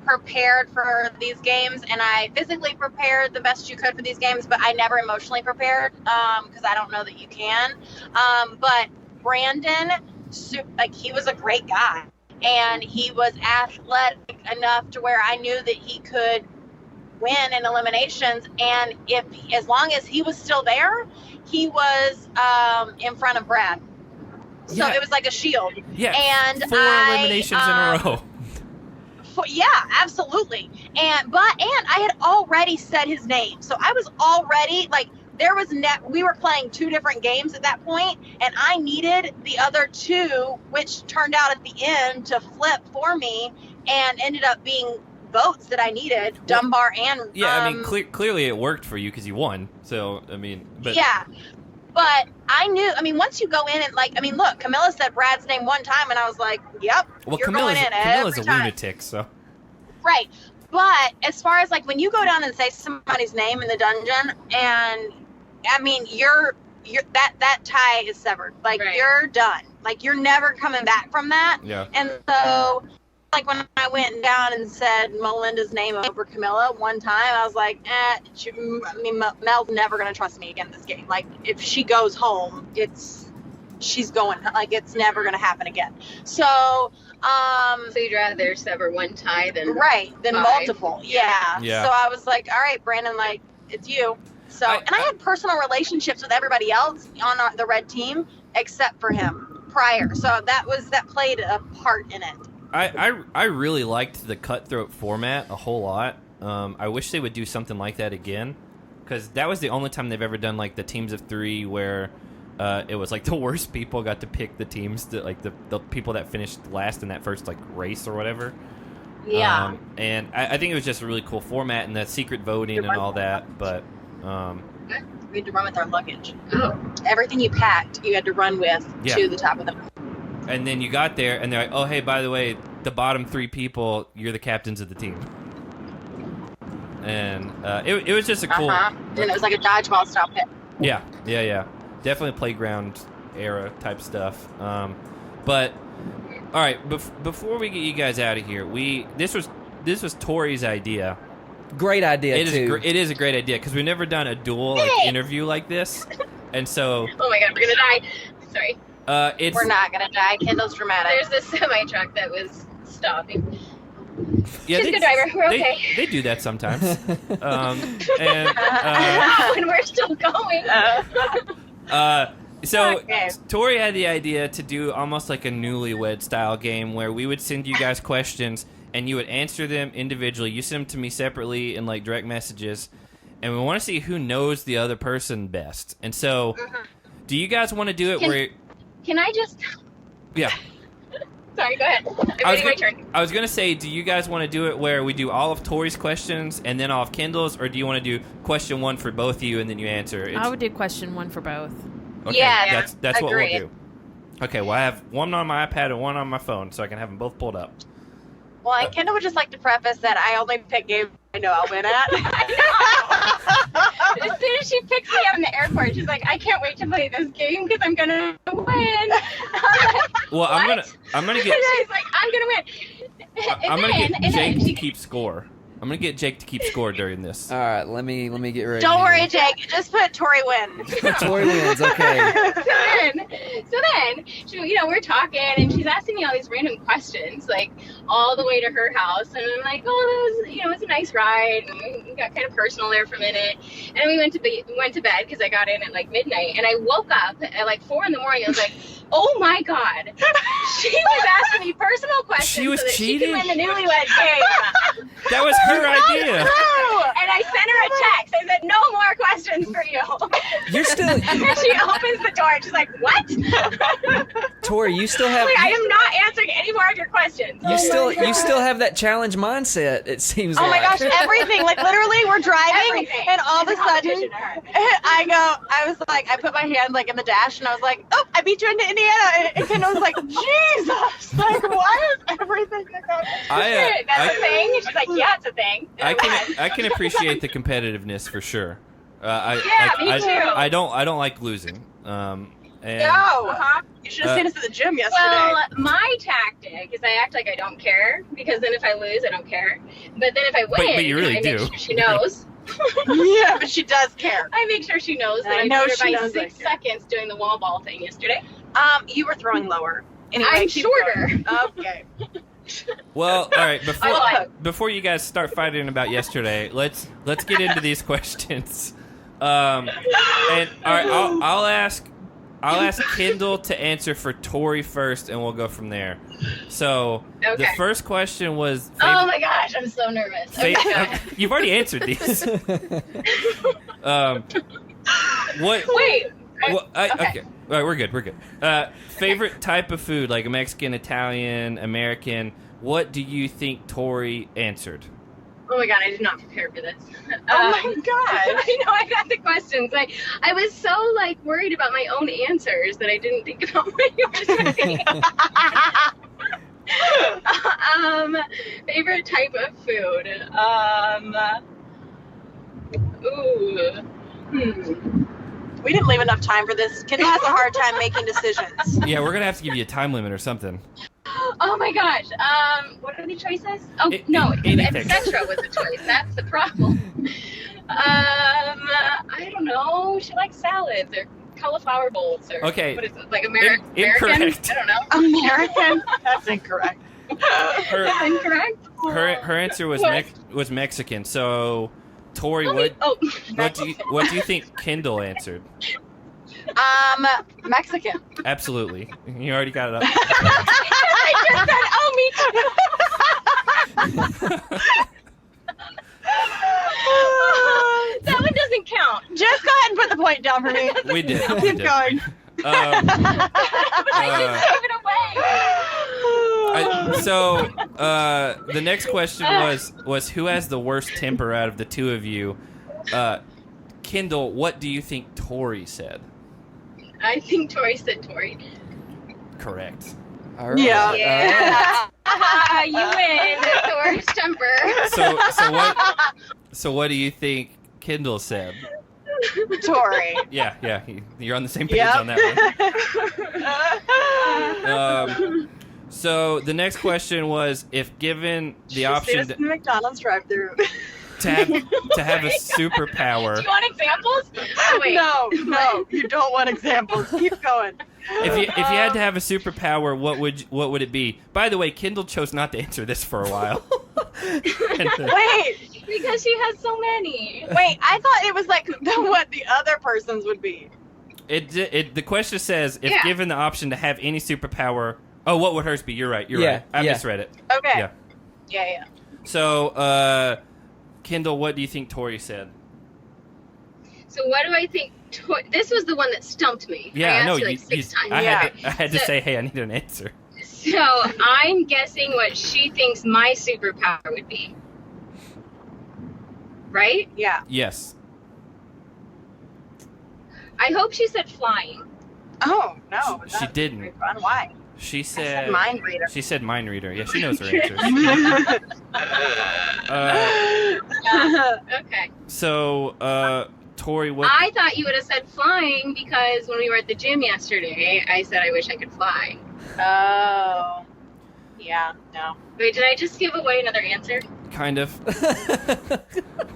prepared for these games, and I physically prepared the best you could for these games, but I never emotionally prepared because I don't know that you can. But Brandon, he was a great guy, and he was athletic enough to where I knew that he could win in eliminations, and as long as he was still there, he was in front of Brad. So it was like a shield. Yeah, and 4 eliminations in a row. Yeah, absolutely. And I had already said his name, so I was already like, there was we were playing 2 different games at that point, and I needed the other 2, which turned out at the end to flip for me, and ended up being votes that I needed, Dunbar and I mean, clearly it worked for you because you won. So I mean, but yeah. But I knew, once you go in and look, Camilla said Brad's name one time, and I was like, yep, well, you're going in Camilla's every a time. lunatic, so. Right. But as far as when you go down and say somebody's name in the dungeon, and that tie is severed. You're done. You're never coming back from that. Yeah. And so, when I went down and said Melinda's name over Camilla one time, I was like, Mel's never going to trust me again this game. If she goes home, she's going, it's never going to happen again. So, so you'd rather sever one tie than than 5. Multiple. Yeah. Yeah. So I was like, all right, Brandon, it's you. So, and I had personal relationships with everybody else on the red team except for him prior. So that played a part in it. I really liked the cutthroat format a whole lot. I wish they would do something like that again, because that was the only time they've ever done the teams of 3 where it was the worst people got to pick the teams that the people that finished last in that first race or whatever. Yeah. And I think it was just a really cool format, and that secret voting and all that. But we had to run with our luggage. Everything you packed, you had to run with to the top of the. And then you got there, and they're like, oh, hey, by the way, the bottom 3 people, you're the captains of the team. And it was just a cool... And it was like a dodgeball style pit. Yeah. Definitely playground era type stuff. But, all right, before we get you guys out of here, this was Tori's idea. Great idea, too. It is a great idea, because we've never done a dual interview like this. And so... Oh, my God, we're going to die. Sorry. We're not gonna die. Kendall's dramatic. There's this semi truck that was stopping. Yeah, just a driver. We're okay. They do that sometimes. When we're still going. So Tori had the idea to do almost like a newlywed style game where we would send you guys questions and you would answer them individually. You send them to me separately in direct messages, and we want to see who knows the other person best. And so, do you guys want to do it Can I just... Yeah. Sorry, go ahead. I'm waiting my turn. I was going to say, do you guys want to do it where we do all of Tori's questions and then all of Kendall's, or do you want to do question 1 for both of you and then you answer? I would do question 1 for both. Okay, yeah. That's what we'll do. Okay, well, I have one on my iPad and one on my phone, so I can have them both pulled up. Well, and Kendall would just like to preface that I only pick games I know I'll win at. As soon as she picks me up in the airport, she's like, I can't wait to play this game because I'm gonna win. Well, I'm gonna get She's like, I'm gonna win. I'm gonna get Jake to keep score. I'm gonna get Jake to keep score during this. All right, let me get ready. Don't worry, Jake. Just put Tori win. Tori wins. Okay. So then, she, we're talking, and she's asking me all these random questions, like all the way to her house, and I'm like, oh, it was a nice ride, and we got kind of personal there for a minute, and we went to bed because I got in at like midnight, and I woke up at like 4 a.m. I was like, oh my god, she was asking me personal questions She was so that cheating? she could win the newlywed game. That was her idea. And I sent her a text. I said, no more questions for you. You're still, And she opens the door and she's like, what? Tori. You still have. Like, I am not answering any more of your questions. You still have that challenge mindset. It seems. Oh my like. gosh, everything. Like literally, we're driving, Everything. and all of a It's a sudden, competition to her. I was like, I put my hand like in the dash, and I was like, oh, I beat you into Indiana. And Kendall was like, Jesus, like why is everything like that? That's a thing. She's like, yeah, it's a thing. I can appreciate the competitiveness for sure. Me too. I don't like losing. And No, you should have seen us at the gym yesterday. Well, my tactic is I act like I don't care, because then if I lose, I don't care. But then if I win, but you really I do. make sure she knows. Yeah, but she does care. I make sure she knows that I I know beat her she by knows 6 I care. seconds doing the wall ball thing yesterday. You were throwing lower. Anyway, I'm keep shorter. going. Okay. well, all right. I Before you guys start fighting about yesterday, let's get into these questions. And all right, I'll ask Kendall to answer for Tori first, and we'll go from there. So the Okay. first question was. Oh my gosh, I'm so nervous. Okay. You've already answered these. What? Wait. Okay. All right, we're good. Favorite type of food, like Mexican, Italian, American. What do you think Tori answered? Oh my god, I did not prepare for this. Oh my god. I know, I got the questions. I was so worried about my own answers that I didn't think about what you were saying. Favorite type of food. We didn't leave enough time for this. Kendall has a hard time making decisions. Yeah, we're gonna have to give you a time limit or something. Oh my gosh. What are the choices? Oh, anything. etc. was the choice. That's the problem. I don't know. She likes salads or cauliflower bowls or Okay. what is it? Like American? Incorrect. I don't know. American? That's incorrect. That's incorrect. Her answer was was Mexican. So, Tori, what do you think Kendall answered? Mexican. Absolutely. You already got it up. I just said, oh, me too. That one doesn't count. Just go ahead and put the point down for me. We did. Keep going. But I just gave it away. The next question was who has the worst temper out of the two of you? Kendall, what do you think Tori said? I think Tori said Tori. Correct. All right. Yeah. Yeah. You win. That's the worst temper. So what do you think Kendall said? Tori. Yeah, you're on the same page Yep. on that one. So the next question was, if given the option to McDonald's drive-thru. to have a superpower, Do you want examples? Oh, wait. No, you don't want examples. Keep going. if you had to have a superpower, what would it be? By the way, Kendall chose not to answer this for a while. Wait, Because she has so many. I thought it was like what the other person's would be. The question says, if Yeah. given the option to have any superpower, what would hers be? You're right. Yeah, Right. I yeah. misread it. Okay. Yeah. Yeah. So, Kendall, what do you think Tori said? So what do I think? This was the one that stumped me. Yeah, I know. asked you like 6 times. I had to say, hey, I need an answer. So I'm guessing what she thinks my superpower would be. Right? Yeah. Yes. I hope she said flying. Oh no, She didn't. Very fun. Why? She I said said mind reader. She said mind reader. Yeah, she knows her answers. Okay. So, Tori, what? I thought you would have said flying because when we were at the gym yesterday, I said I wish I could fly. Oh. Yeah. No. Wait, did I just give away another answer? Kind of.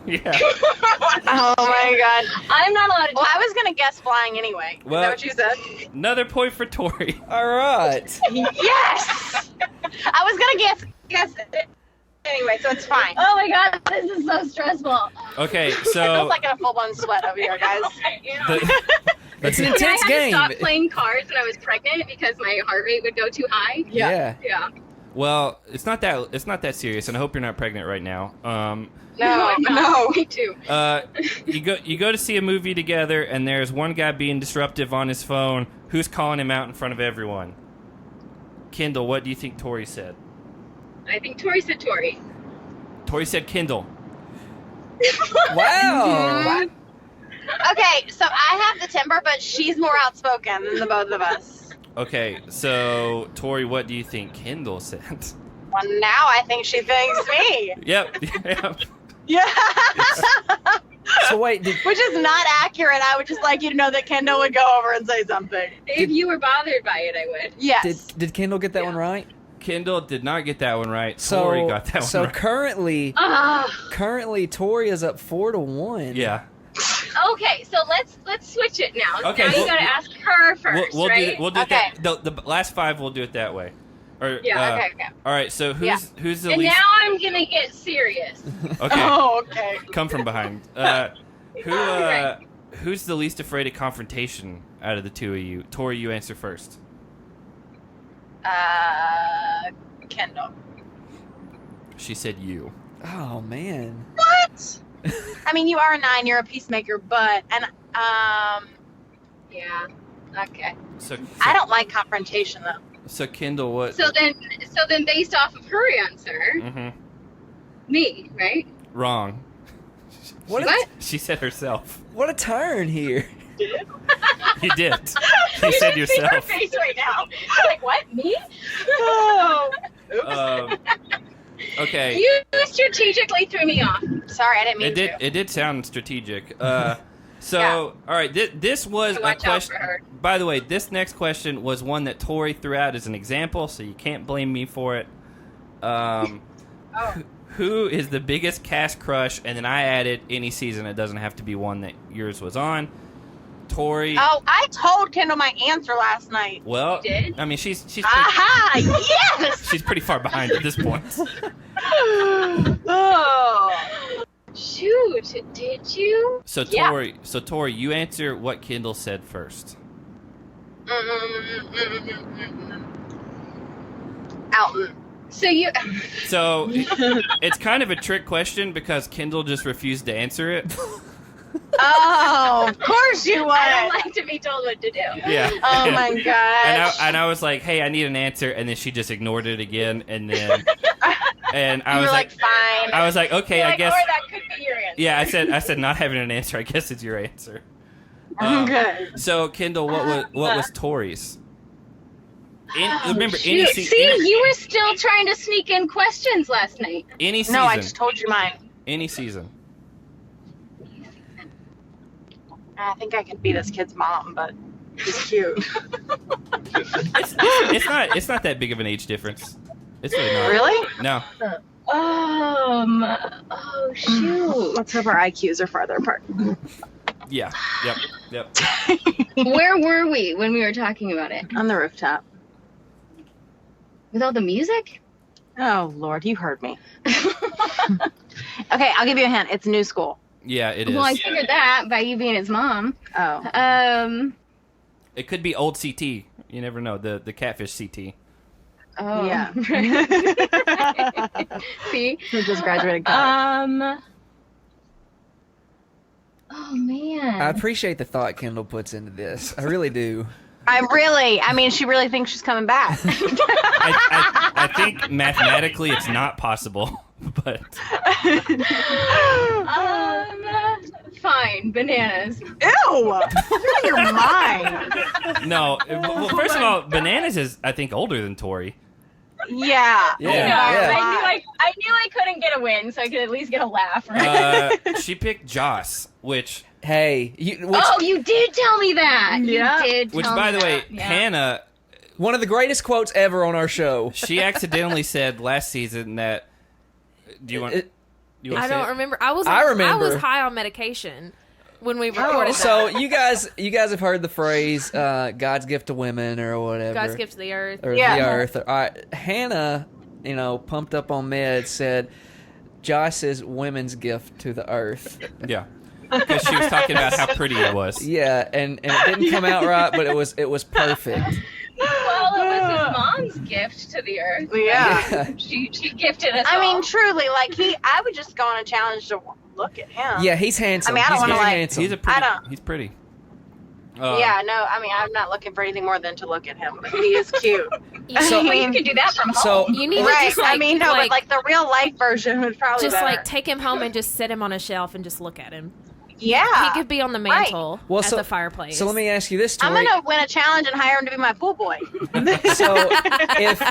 Yeah. Oh my god. I'm not allowed to. Well, I was gonna guess flying anyway. Well- Is that what you said? Another point for Tori. All right. Yes. I was gonna guess it anyway, so it's fine. Oh my god, this is so stressful. Okay, It feels so like in a full blown sweat over here, guys. It's an I intense had game. to stop playing cards when I was pregnant because my heart rate would go too high. Yeah. Yeah. well, it's not that serious, and I hope you're not pregnant right now. No, no. Me too. You go to see a movie together, and there's one guy being disruptive on his phone. Who's calling him out in front of everyone? Kendall, what do you think Tori said? I think Tori said Tori. Tori said Kendall. Wow. Okay, so I have the temper, but she's more outspoken than the both of us. Okay, so Tori, what do you think Kendall said? Well, now I think she thinks me. Yep. Yeah. So wait, Which is not accurate. I would just like you to know that Kendall would go over and say something. If you were bothered by it, I would. Yes. did Kendall get that one right? Kendall did not get that one right. So Tori got that one so right. currently Tori is up 4-1. Yeah. Okay, so let's switch it now. Okay, now you gotta ask her first, right? We'll do Okay. it that. The last 5 we'll do it that way. Or, Yeah, okay. All right. So who's the And least? now I'm gonna get serious. Okay. Oh, okay. Come from behind. Who's the least afraid of confrontation out of the two of you? Tori, you answer first. Kendall. She said you. Oh man. What? I mean, you are a 9. You're a peacemaker, but Yeah. Okay. So I don't like confrontation though. So Kendall, what? So then, based off of her answer, Mm-hmm. me, right? Wrong. What? She said herself. What a turn here. You did. You said See her yourself. face right now. I'm like, what? Me? Oh. Okay. You strategically threw me off. Sorry, I didn't mean to. It did sound strategic. So, Yeah. all right, this was So a watch out question. for her. By the way, this next question was one that Tori threw out as an example, so you can't blame me for it. Who is the biggest cast crush? And then I added any season. It doesn't have to be one that yours was on. Tori. Oh, I told Kendall my answer last night. Well, You did? I mean, she's pretty, Aha! Yes! she's pretty far behind at this point. Oh. Shoot, did you? So Yeah. Tori, you answer what Kendall said first. Alton. So you. So it's kind of a trick question because Kendall just refused to answer it. Oh, of course you would. I don't like to be told what to do. Yeah. Oh my gosh. And I was like, hey, I need an answer, and then she just ignored it again, and then and I you was were like, fine. I was like, okay, I Like, guess. or that could be your answer. Yeah, I said not having an answer. I guess it's your answer. Okay. So Kendall, what was Tori's? Remember any Shoot, see, you were still trying to sneak in questions last night. any season? No, I just told you mine. Any season. I think I could be this kid's mom, but she's cute. It's not that big of an age difference. It's really not. Really? No. Oh shoot. Let's hope our IQs are farther apart. Yeah. Yep. Where were we when we were talking about it? On the rooftop. With all the music? Oh, Lord, you heard me. Okay, I'll give you a hint. It's new school. Yeah, it is. Well, I figured that by you being his mom. Oh. It could be old CT. You never know. The catfish CT. Oh. Yeah. See? Who just graduated college. Oh man. I appreciate the thought Kendall puts into this. I really do. I mean, she really thinks she's coming back. I think mathematically it's not possible, but Fine, bananas. Ew! You're out of your mind. No. Well, first of all, Bananas is, I think, older than Tori. Yeah. Yeah. I knew I couldn't get a win, so I could at least get a laugh, right? She picked Joss, which... Hey, you did tell me that. Yeah. You did Which, tell by me the way, that. Yeah. Hannah, one of the greatest quotes ever on our show. she accidentally said last season that... Do you want to I say don't it? remember. I was remember. high on medication when we recorded that. So you guys have heard the phrase God's gift to women or whatever. God's gift to the earth. Or Yeah. the earth. All right. Hannah, pumped up on meds, said Josh is women's gift to the earth. Yeah. Because she was talking about how pretty it was. Yeah, and it didn't come out right, but it was perfect. Well, it was his mom's gift to the earth. Yeah. She gifted us I all. mean, truly, I would just go on a challenge to look at him. Yeah, he's handsome. I mean, I don't he's wanna, very like- handsome. He's pretty. Yeah, no, I mean, I'm not looking for anything more than to look at him. But he is cute. So- Well, you can do that from So- home. You need to Right. just I mean, no, but like the real life version would probably just better. like take him home and just sit him on a shelf and just look at him. Yeah. He could be on the mantle Well, at so- the fireplace. So let me ask you this, I'm Tori. gonna win a challenge and hire him to be my pool boy. So if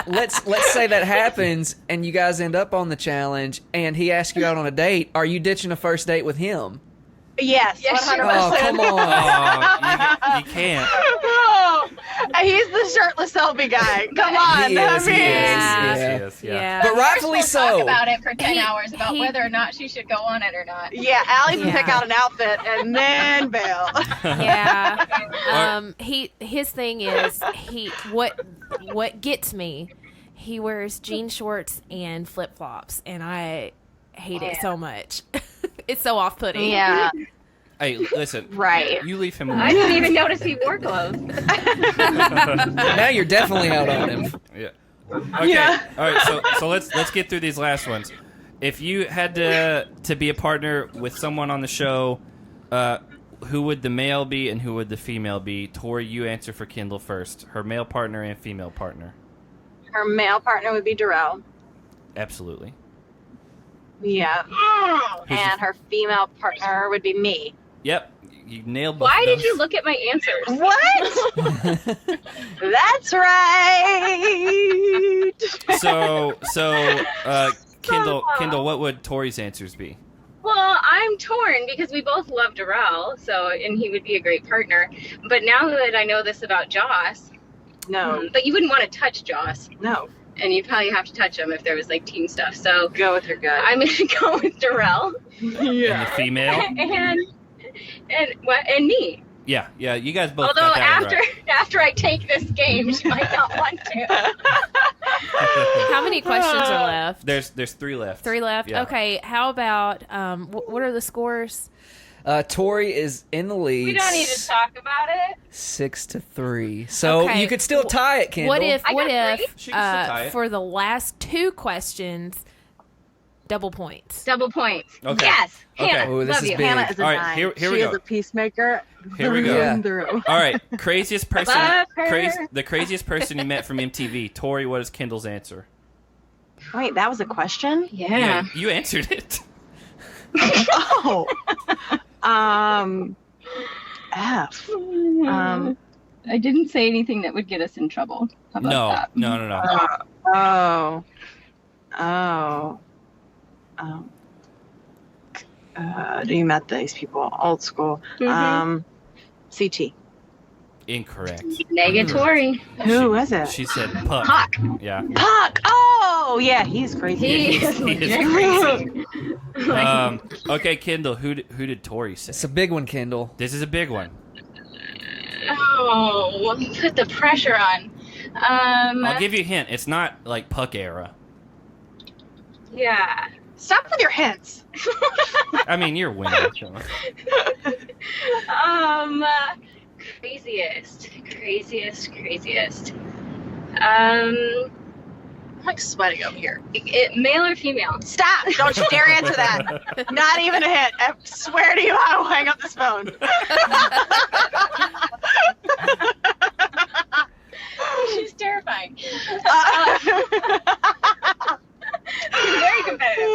let's say that happens and you guys end up on the challenge and he asks you out on a date, are you ditching a first date with him? Yes, Yes, 100%. Oh, come on. Oh, you can't. Oh, he's the shirtless Shelby guy. Come on, He is, he is. Yeah. Yes, yeah. yeah. But rightfully We'll so. talk about it for 10 hours about he- whether or not she should go on it or not. Yeah, Allie can Yeah. pick out an outfit and then bail. Yeah. His thing is what gets me. He wears jean shorts and flip flops, and I hate it so much. It's so off putting. Yeah, Hey, listen. right. You leave him I alone. didn't even notice he wore clothes. Now you're definitely out on him. Yeah. Okay. Yeah. All right. So let's get through these last ones. If you had to be a partner with someone on the show, who would the male be and who would the female be? Tori, you answer for Kendal first. Her male partner and female partner. Her male partner would be Darrell. Absolutely. Yeah. And her female partner would be me. Yep. You nailed both. Why of did those. you look at my answers? What? That's right. So, Kendal, what would Tori's answers be? Well, I'm torn because we both love Darrell, and he would be a great partner. But now that I know this about Joss, No, but you wouldn't want to touch Joss, no. and you'd probably have to touch him if there was like team stuff. So Go with your gut. I'm gonna go with Darrell And the female? and me. Yeah. You guys both. Although got that one after I take this game, she might not want to. How many questions are left? There's 3 left. 3 left. Yeah. Okay. How about what are the scores? Tori is in the lead. We don't need to talk about it. 6-3. So Okay. you could still tie it, Kendal. What if I got three. She can still tie it. for the last 2 questions, double points? Double points. Okay. Yes. Okay. Hannah, Oh, this love is you. big. Hannah is a All right, nine. here we she go. is a peacemaker. Here we go. through Yeah. and through. All right, craziest person. Love her. The craziest person you met from MTV. Tori, what is Kendall's answer? Wait, that was a question? Yeah. You answered it. Oh. F. I didn't say anything that would get us in trouble. How about No, that? no. You met these people, old school. CT. Incorrect. Negatory. Who was it? She said Puck. Puck. Yeah. Puck. Oh, yeah, he's crazy. He is crazy. Okay, Kendal, who did Tori say? It's a big one, Kendal. This is a big one. Oh, put the pressure on. I'll give you a hint. It's not like Puck era. Yeah. Stop with your hints. I mean, you're winning. Craziest. I'm like sweating over here. Male or female? Stop! Don't you dare answer that. Not even a hint. I swear to you, I will hang up this phone. She's terrifying. Very competitive.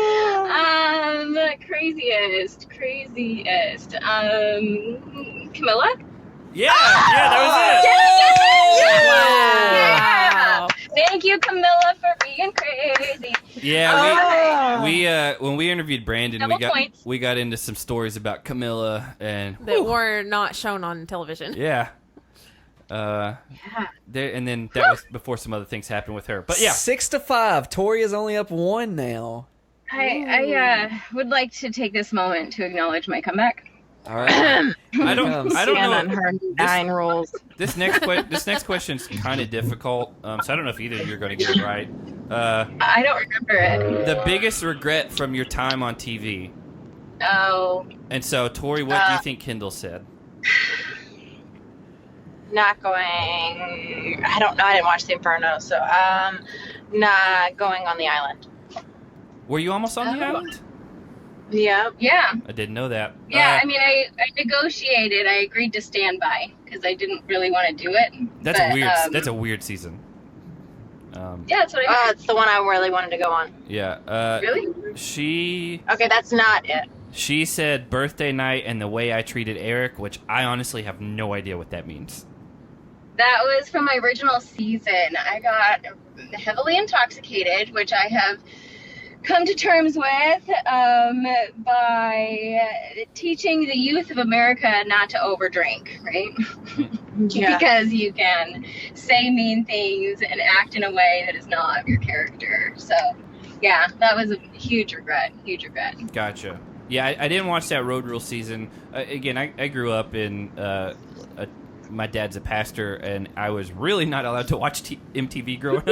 Craziest. craziest. Camilla? Yeah, that Wow. Thank you, Camilla, for being crazy. was it. Yeah, we when we interviewed Brandon, Double points. we got into some stories about Camilla and That were not shown on television. yeah. And then that was before some other things happened with her. But yeah, 6-5. Tori is only up 1 now. I would like to take this moment to acknowledge my comeback. All right. I don't Shannon, know. her 9 rules. This next question's kind of difficult, so I don't know if either of you are going to get it right. I don't remember it. The biggest regret from your time on TV. Oh. And so, Tori, what do you think Kendal said? Not going. I don't know. I didn't watch the Inferno, so not going on the island. Were you almost on the island? Yeah. Yeah. I didn't know that. Yeah, I mean, I negotiated. I agreed to stand by because I didn't really want to do it. That's but, a weird. That's a weird season. Yeah, that's what I heard. It's the one I really wanted to go on. Yeah. Really? Okay, that's not it. She said birthday night and the way I treated Eric, which I honestly have no idea what that means. That was from my original season. I got heavily intoxicated, which I have come to terms with by teaching the youth of America not to overdrink, right? Yeah. Because you can say mean things and act in a way that is not of your character. So, yeah, that was a huge regret. Huge regret. Gotcha. Yeah, I didn't watch that Road Rule season. Again, I grew up in... my dad's a pastor, and I was really not allowed to watch MTV growing up.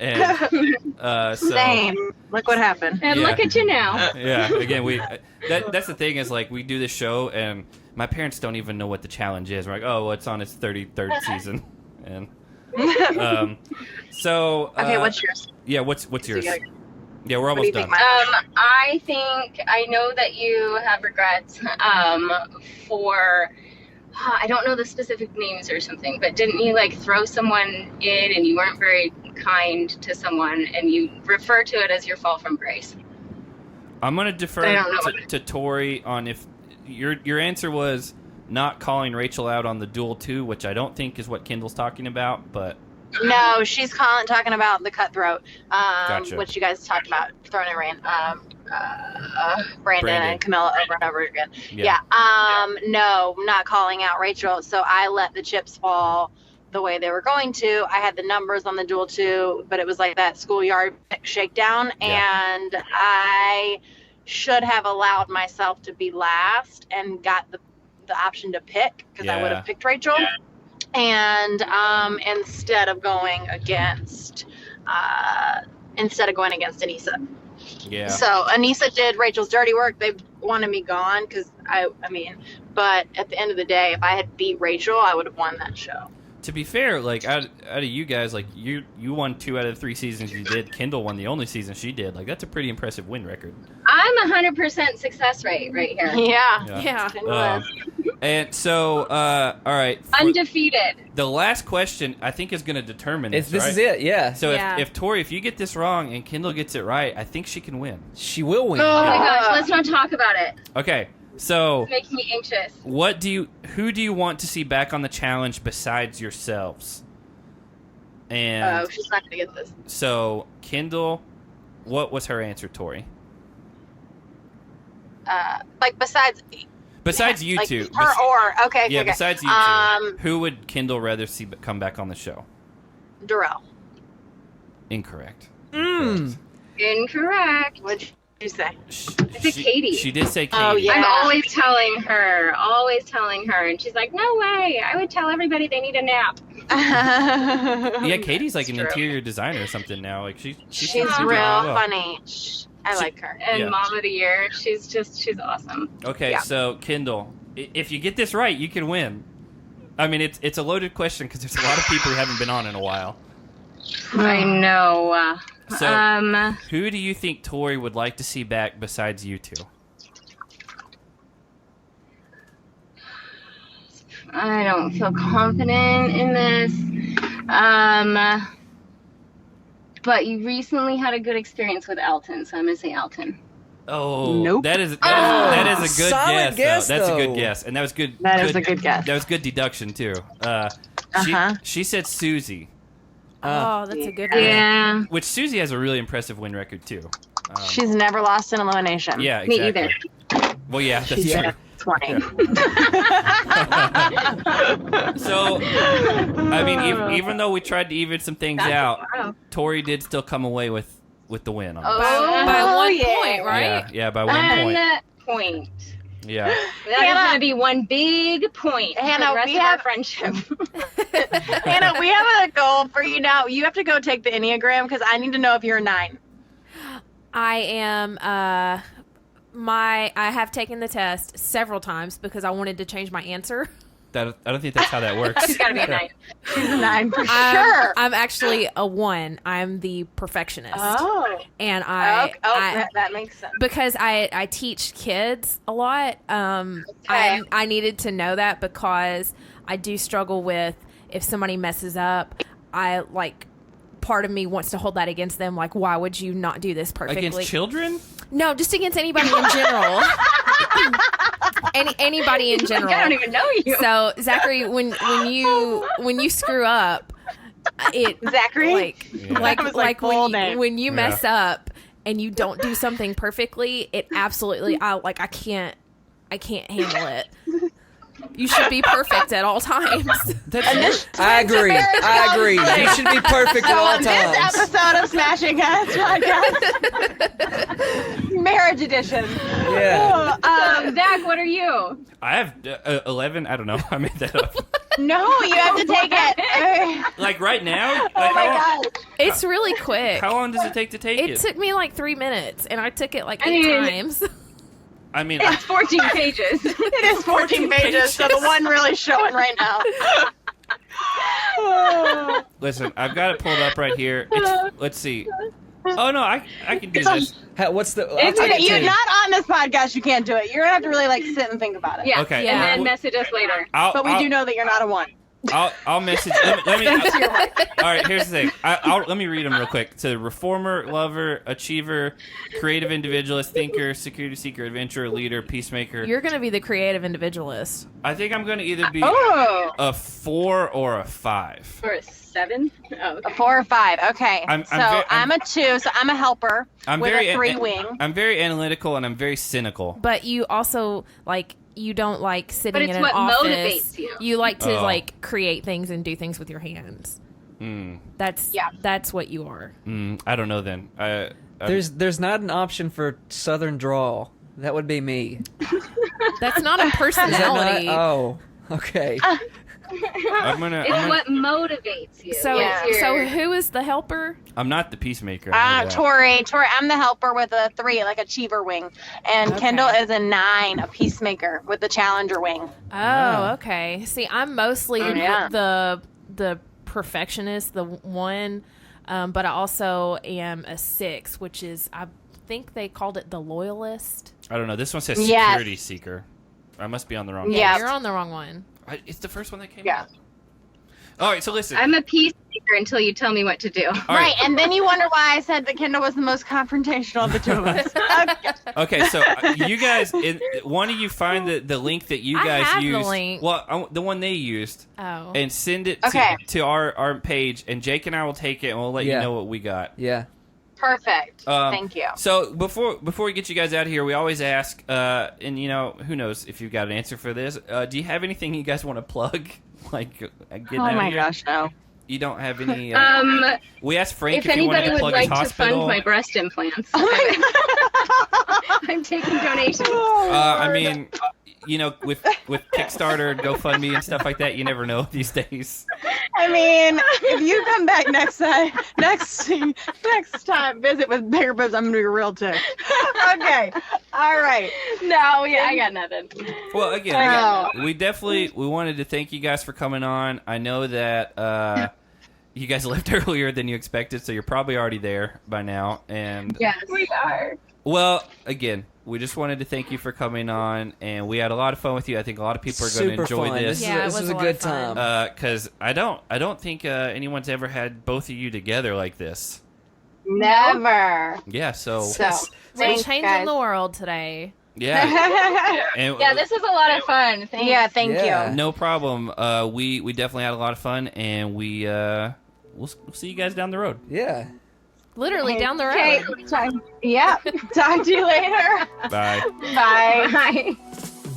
And, so, Same. Look what happened. And Yeah. look at you now. Yeah, again, that's the thing is, like, we do this show, and my parents don't even know what the challenge is. We're like, oh, well, it's on its 33rd season. And so... Okay, what's yours? Yeah, what's yours? Yeah, Yeah, we're what do almost you done. think mine? I think I know that you have regrets for I don't know the specific names or something, but didn't you like throw someone in and you weren't very kind to someone and you refer to it as your fall from grace? I'm going to defer to Tori on if your answer was not calling Rachel out on the duel 2, which I don't think is what Kendall's talking about, but... No, she's talking about the cutthroat, Gotcha. which you guys talked about, throwing in Brandon and Camilla over and over again. Yeah. No, not calling out Rachel. So I let the chips fall the way they were going to. I had the numbers on the duel 2, but it was like that schoolyard shakedown, and I should have allowed myself to be last and got the option to pick because I would have picked Rachel. And instead of going against Anissa. Yeah. So Anissa did Rachel's dirty work. They wanted me gone because but at the end of the day, if I had beat Rachel, I would have won that show. To be fair, like out of you guys, like you won 2 out of the 3 seasons you did. Kendal won the only season she did. Like that's a pretty impressive win record. I'm 100% success rate right here. Yeah. And so, all right. Undefeated. The last question I think is going to determine this. This right? is it, yeah. So Yeah. if Tori, if you get this wrong and Kendal gets it right, I think she can win. She will win. Oh my gosh, let's not talk about it. Okay. So It's making me anxious. who do you want to see back on the challenge besides yourselves? And She's not gonna get this. so Kendal, what was her answer, Tori? Like besides you like two. her or okay. Yeah, okay. besides you two. Who would Kendal rather see come back on the show? Darrell. Incorrect. Incorrect. What'd you say? I said Katie. She did say Katie. Oh, yeah. I'm always telling her, and she's like, no way, I would tell everybody they need a nap. Yeah, Katie's like That's an true. interior designer or something now. Like she's She's doing real well. funny. I like her. And Yeah. Mom of the Year, she's awesome. Okay, Yeah. so Kendal, if you get this right, you can win. I mean, it's a loaded question because there's a lot of people who haven't been on in a while. I know. So, who do you think Tori would like to see back besides you two? I don't feel confident in this. But you recently had a good experience with Alton, so I'm gonna say Alton. Oh, Nope. that is a good solid guess. Though. That's a though. good guess, and that was good. That is a good guess. That was good deduction too. She said Susie, Oh, that's a good one. Yeah. which Susie has a really impressive win record too. She's never lost an elimination. Yeah, Me exactly. either. Well, yeah, that's She's true. 20. So, I mean, even though we tried to even some things out, Wow. Tori did still come away with the win on this. By 1 yeah. point, right? Yeah, by 1 point. 1 point. Yeah. That is going to be one big point Hannah, for the rest we of have- our friendship. Hannah, we have a goal for you now. You have to go take the Enneagram because I need to know if you're a 9. I am. I have taken the test several times because I wanted to change my answer. I don't think that's how that works. She's got to be a 9. She's a 9 for sure. I'm actually a 1. I'm the perfectionist. Oh. And that makes sense. because I teach kids a lot. Okay. I needed to know that because I do struggle with if somebody messes up. Part of me wants to hold that against them. Like, why would you not do this perfectly? Against children? No, just against anybody in general. Anybody in general. I don't even know you. So Zachary, when you screw up, it Zachary? like That was like full name. when you mess up and you don't do something perfectly, it absolutely I can't handle it. You should be perfect at all times. I agree. You should be perfect at all On this times. episode of Smashing Guys Podcast, Marriage Edition. Yeah. Zach, what are you? I have 11. I don't know. I made that up. No, you have to take it. Like right now? Like Oh my god. It's really quick. How long does it take to take it? It took me like 3 minutes, and I took it like I 8 mean- times. I mean, It's 14 pages. It is 14 pages, so the one really showing right now. listen, I've got it pulled up right here. Let's see. Oh no, I can do this. What's the? I'll It's take okay. it You're too. not on this podcast. You can't do it. You're gonna have to really like sit and think about it. Yeah. Okay. And Yeah. then message us later. But we do know that you're not a 1. I'll message. Let me all right, here's the thing. Let me read them real quick. So, reformer, lover, achiever, creative individualist, thinker, security seeker, adventurer, leader, peacemaker. You're going to be the creative individualist. I think I'm going to either be Oh. a 4 or a 5. For a 7? Oh, okay. A 4 or 5. Okay. I'm a 2, so I'm a helper with a 3 wing. I'm very analytical and I'm very cynical. But you also, you don't like sitting But it's in an what office. motivates you. You like to, Oh. create things and do things with your hands. Mm, That's what you are. I don't know then. There's not an option for Southern drawl. That would be me. That's not a Is that personality. not? Oh, okay. I'm gonna. It's what motivates you. So, Yeah. so who is the helper? I'm not the peacemaker. I know that. Tori, I'm the helper with a 3, like achiever wing, and Okay. Kendall is a 9, a peacemaker with the challenger wing. Oh, Wow. okay. See, I'm mostly Yeah. the perfectionist, the 1, but I also am a 6, which is I think they called it the loyalist. I don't know. This one says Yes. security seeker. I must be on the wrong. Yeah. one. You're on the wrong one. It's the first one that came Yeah. up. All right, so listen. I'm a peacemaker until you tell me what to do. All Right, and then you wonder why I said that Kendall was the most confrontational of the 2 of us. Okay. Okay, so you guys, one of you find the link that you I guys have the used. link. Well, the one they used, Oh. and send it Okay. to our page, and Jake and I will take it, and we'll let you Yeah. know what we got. Yeah. Perfect. Um, Thank you. So before we get you guys out of here, we always ask, and who knows if you've got an answer for this? Do you have anything you guys want to plug? Like getting Oh out my of here? gosh, no. You don't have any. We asked If Frank if he wanted anybody to would plug like his to hospital. fund my breast implants, Oh my I'm taking donations. I mean, with Kickstarter, GoFundMe, and stuff like that, you never know these days. I mean, if you come back next time, visit with bigger boobs, I'm gonna be real ticked. Okay, all right. No, yeah, I got nothing. Well, again, Oh. we wanted to thank you guys for coming on. I know that you guys left earlier than you expected, so you're probably already there by now. And Yes, we are. well, again, we just wanted to thank you for coming on, and we had a lot of fun with you. I think a lot of people are going to Super enjoy fun. this. Yeah, it this was was a a lot good of fun. time. Because I don't think anyone's ever had both of you together like this. Never. Yeah, so We're Thanks, changing guys. the world today. yeah. And Yeah, this was a lot of fun. Thanks. Yeah, thank Yeah. you. no problem. We definitely had a lot of fun, and we'll see you guys down the road. Yeah. Literally down the road. Okay, yeah. Talk to you later. Bye. Bye. Bye.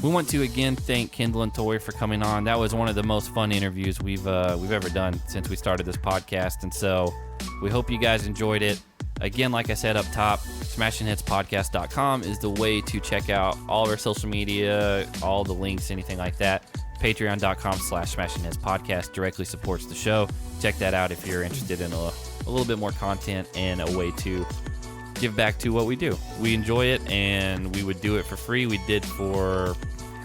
We want to again thank Kendal and Tori for coming on. That was one of the most fun interviews we've ever done since we started this podcast, and so we hope you guys enjoyed it. Again, like I said up top, smashingheadspodcast.com is the way to check out all of our social media, all the links, anything like that. Patreon.com/smashingheadspodcast directly supports the show. Check that out if you're interested in a little bit more content and a way to give back to what we do. We enjoy it, and we would do it for free. We did for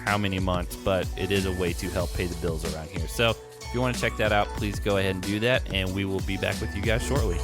how many months, but it is a way to help pay the bills around here. So if you want to check that out, please go ahead and do that, and we will be back with you guys shortly.